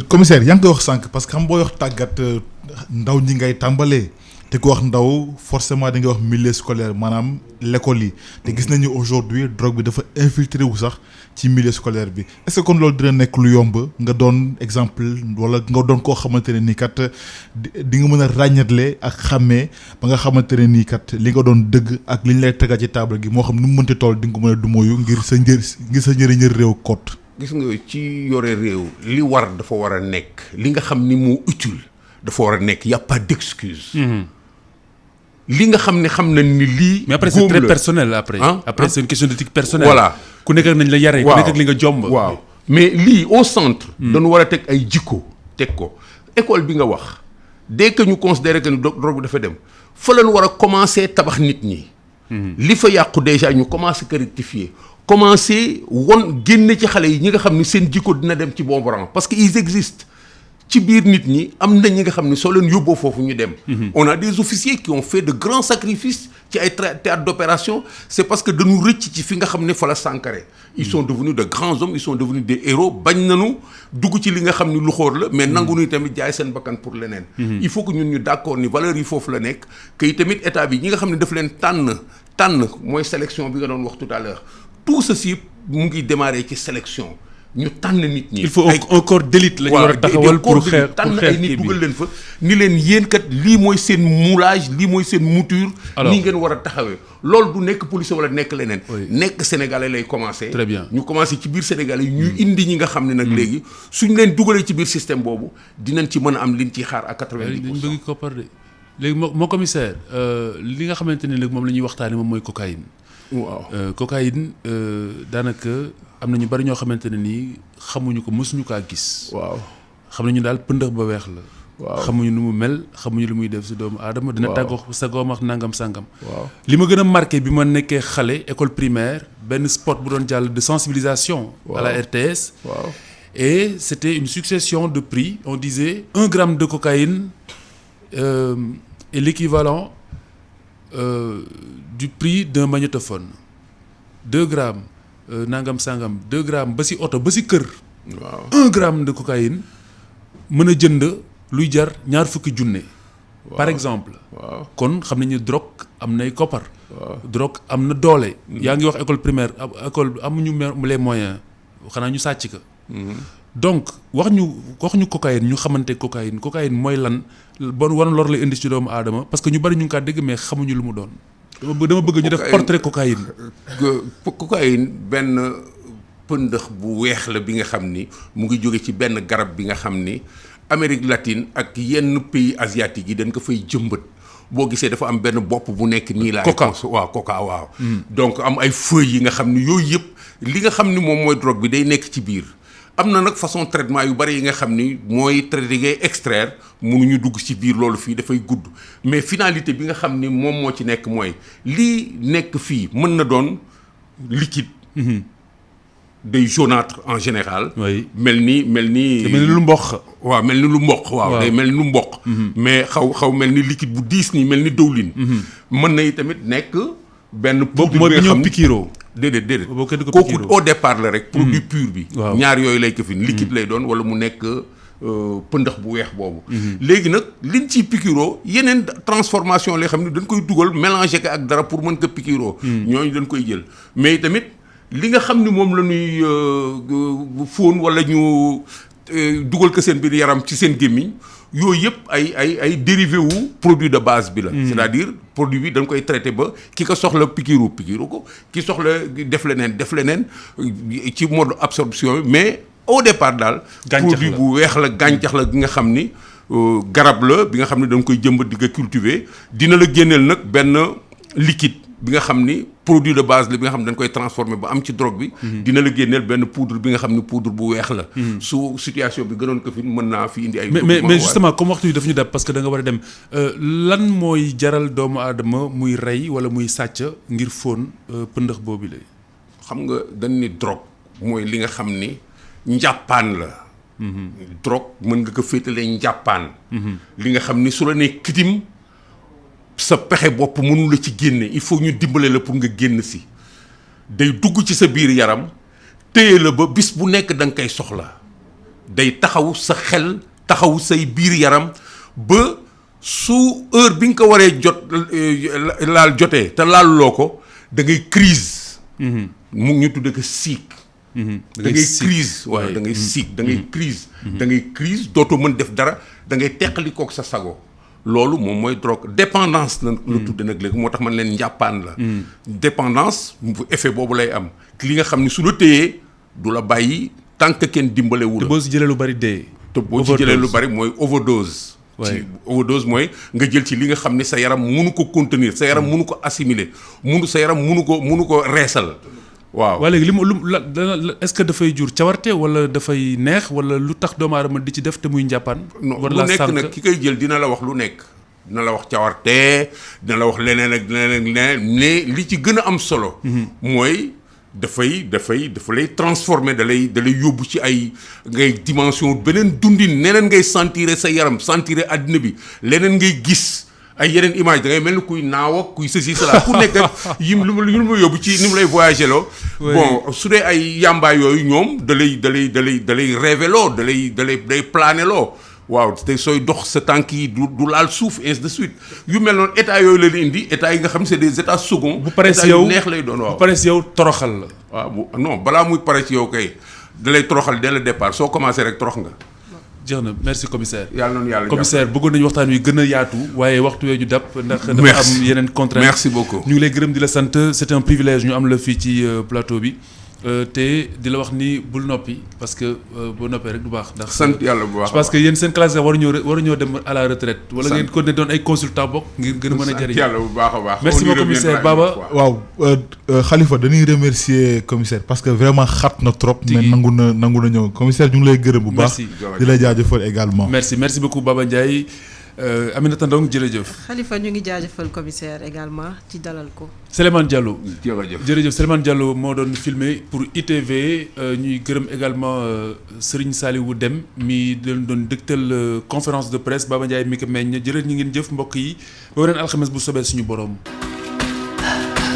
commissaire yaa ngi koy wax sànq parce que xam booy wax tàggat ndaw ñi ngay tàmbalee. te ku wax ndaw forcément da ngay wax milieu scolaire maanaam l'école yi te gis nañu aujourd'hui drogue bi dafa infiltré wu sax ci milieu scolaire bi est-ce que kon loolu dina nekk lu yomb nga doon exemple wala nga doon koo xamante ne nii kat di nga mën a ràññatle ak xàmmee ba nga xamante ne nii kat li nga doon dëgg ak li ñu lay tegaat ci table gi moo xam nu mu mënti toll di nga ko mën a dumóoyu ngir sa njëriñu réew kot. gis nga ci yore réew li war dafa war a nekk li nga xam ni moo utile dafa war a nekk y a pas d'excuse. li nga xam nañ ni lii. mais après c'est très personnel après. après c'est une question d'éthique personnelle. voilà ku nekk ak nañ la yaree. ku nekk ak li nga jomb. waaw mais lii au centre. dañu war a teg ay jikko teg ko école bi nga wax dès que ñu considérer que ni drogue bi dafa dem fa lañu war a commencer tabax nit ñi. li fa yàqu déjà ñu commencer ko rectifier commencer génne ci xale yi ñi nga xam ni seen jikko dina dem ci bon rang parce que ils existent. ci biir nit ñi am na ñi nga xam ne soo leen yóbboo foofu ñu dem. on a des officiers qui ont fait de grands sacrifices ci ay théâtre d'opération c'est parce que dañu rëcc ci fi nga xam ne fa la Sankharé ils sont devenus de grands hommes ils sont devenus des héros bañ nañu dugg ci li nga xam ne lu xóor la mais nangu nuy tamit jaay seen bakkan pour leneen. il faut que ñun ñu d'accord ni valeurs yi foofu la nekk que tamit état bi ñi nga xam ne daf leen tànn mooy sélection bi nga doon wax tout à l'heure tout ceci mu ngi démarrer ci sélection. ñu tànn nit ñi. il faut un corps d'élite la ñu war a taxawal pour xeex tànn ay nit dugal leen fa ni leen yéen kat lii mooy seen moulage lii mooy seen mouture. nii ngeen war a taxawee loolu du nekk police wala nekk leneen. nekk sénégalais lay commencer. très bien ñu commencer ci biir sénégalais yi ñuy indi ñi nga xam ne nag léegi suñ leen dugalee ci biir système boobu dinañ ci mën a am liñ ciy xaar ak 90%. dañ bëgg koppar de léegi moo commissaire li nga xamante ne léegi moom la ñuy waxtaanee moom mooy cocaïne. waaw cocaïne daanaka. am na ñu bari ñoo xamante ne nii xamuñu ko mësuñu kaa gis. waaw xam nañu daal pëndëx ba weex la. waaw xamuñu nu mu mel xamuñu lu muy def si doomu aadama. dina tàggoo sa goom ak nangam sangam. waaw li ma gën a marqué bi ma nekkee xale école primaire benn spot bu doon jàll de sensibilisation. à la RTS. waaw et c'était une succession de prix on disait 1 gramme de cocaïne est l'équivalent du prix d'un magnétophone 2 grammes. nangam sangam 2 grammes ba ci oto ba ci kër. waaw 1 gramme de cocaïne mën a jënd luy jar 20 junne. par exemple. waaw kon xam nañu drogue am nay koppar. drogue am na doole. yaa ngi wax école primaire école amuñu les moyens xanaa ñu sàcc ka. donc wax ñu cocaïne ñu xamante cocaïne mooy lan bon wan lor lay indi ci doomu aadama parce que ñu bari ñu ngi kaa dégg mais xamuñu lu mu doon. dama bëgg ñu def portrait cocaïne. cocaïne benn pëndëx bu weex la bi nga xam ni mu ngi jóge ci benn garab bi nga xam ni Amérique latine ak yenn pays asiatiques yi dañ ko fay jëmbat boo gisee dafa am benn bopp bu nekk nii la. coca waaw. donc am ay feuilles yi nga xam ni yooyu yëpp li nga xam ni moom mooy drogue bi day nekk ci biir. am na nag façon traitement yu bari yi nga xam ni mooy traité ngay extraire mënuñu dugg ci biir loolu fii dafay gudd mais finalité bi nga xam ni moom moo ci nekk mooy lii nekk fii mën na doon liquide. day jaunâtre en général. oui mel ni. lu mboq. waaw mel ni lu mboq. waaw day mel ni lu mboq. mais xaw mel ni liquide bu diis nii mel ni dëwlin. mën na tamit nekk benn. boobu mooy bi ñëw piqûre. déedéet kooku au départ la rek. produit pur bi. ñaar yooyu lay ko fi liquide lay doon wala mu nekk pëndax bu weex boobu. léegi nag liñ ciy piqûre yeneen transformation lay xam ne dañ koy dugal mélanger ko ak dara pour mën ko piqûre. ñooñu dañ koy jël mais tamit. li nga xam ni moom la ñuy fóon wala ñu dugal ko seen biir yaram ci seen gémmiñ yooyu yëpp ay dérivé wu produit de base bi la. c'est-à-dire produit bi dañ koy traité ba ki ko soxla pikiru ko ki soxla def leneen ci mode absorption bi mais au départ daal. produit bu weex la gàncax la gi nga xam ni garab la bi nga xam ni dañ koy jëmbat di ko cultiver dina la génneel nag benn liquide bi nga xam ni. produit de base la bi nga xam ne dañ koy transformer ba am ci drogue bi. dina la génneel benn poudre bi nga xam ne poudre bu weex la. su situation bi gënoon ko fi mën naa fi indi ay. mais justement comme waxtu yi daf ñu dab parce que da nga war a dem lan mooy jaral doomu aadama muy rey wala muy sàcc ngir fóon pëndëx boobu la. xam nga dañ ni drogue mooy li nga xam ni njàppaan la. drogue mën nga ko féetalee njàppaan. li nga xam ni su la nee kitim sa pexe bopp mënu la ci génne il faut ñu dimbale la pour nga génn si day dugg ci sa biir yaram téye la ba bis bu nekk da nga koy soxla day taxaw sa xel taxaw say biir yaram ba su heure bi nga ko waree jot laal jotee te laaluloo ko da ngay crise mu ñu tudde ko siik da ngay crise waaw da ngay siik da ngay crise da ngay crise dootoo mën def dara da ngay teqali kook sa sago loolu moom mooy drogue dépendance la tudde nag léegi moo tax man leen njàppaan la dépendance effet boobu lay am li nga xam ne su la téyee du la bàyyi tant que kenn dimbalewul te boo si jëlee lu bari dee te boo ci jëlee lu bari mooy overdose ci overdose mooy nga jël ci li nga xam ne sa yaram munu ko contenir sa yaram munu ko assimiler sa yaram munu ko reesal waaw léegi est-ce que dafay jur cawarte wala dafay neex wala lu tax doomu aadama di ci def te muy njàppaan. lu nekk nag ki koy jël dina la wax lu nekk dina la wax cawarte dina la wax leneen ak leneen mais li ci gën a am solo. mooy dafa lay transformer da lay yóbbu ci ay ngay dimension beneen dundin neneen ngay sentir sa yaram sentir àddina bi leneen ngay gis. ay yeneen image da ngay mel ni kuy naaw ak kuy ceci cela ku nekk lu ma yóbbu ci ni mu lay voyager loo. bon su dee ay yàmbaay yooyu ñoom da lay rêver loo day planer loo waaw te sooy dox sa tànk yi du laal suuf ainsi de suite yu mel noonu état yooyu la indi état yi nga xam c'est des états seconds. bu paree si yow neex lay doon waaw bu paree si yow toroxal la. waaw non balaa muy pare ci yow kay da lay toroxal dès le départ soo commencé rek torox nga. jeex na merci commissaire. yàlla commissaire bëggoon nañu waxtaan wi gën a yaatu waaye waxtu wee ñu dab. ndax dafa am yeneen contraintes. merci beaucoup ñu ngi lay gërëm di la sant c'est un privilège ñu am la fii ci plateau bi te di la wax ni bul noppi parce que boo noppee rek du baax. ndax sant yàlla bu baax parce que yéen seen classe waruñoo dem à la retraite. wala ngeen ko ne doon ay consultant bokk ngir gën a mën a jëriñ. sant yàlla bu baax a baax. merci beaucoup commissaire Baba. waaw Khalifa dañuy remercier commissaire parce que vraiment xat na trop. mais nangu na ñëw commissaire ñu ngi lay gërëm bu baax. di lay jaajëfal également. merci beaucoup Baba Ndiaye. Aminata Ndong jërëjëf. Khalifa ñu ngi jaajëfal commissaire également ci dalal ko. Souleymane Diallo. jërëjëf Souleymane Diallo moo doon filmé pour ITV ñuy gërëm également Serigne Saliou Dem mi doon dëgtal conférence de presse Baba Ndiaye mi ko meññ jërëjëf ñu ngeen jëf mbokk yi ba weneen alxames bu sobee suñu borom.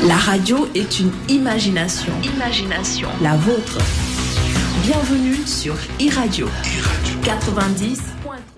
La radio est une imagination. La vôtre. Bienvenue sur iRadio 90.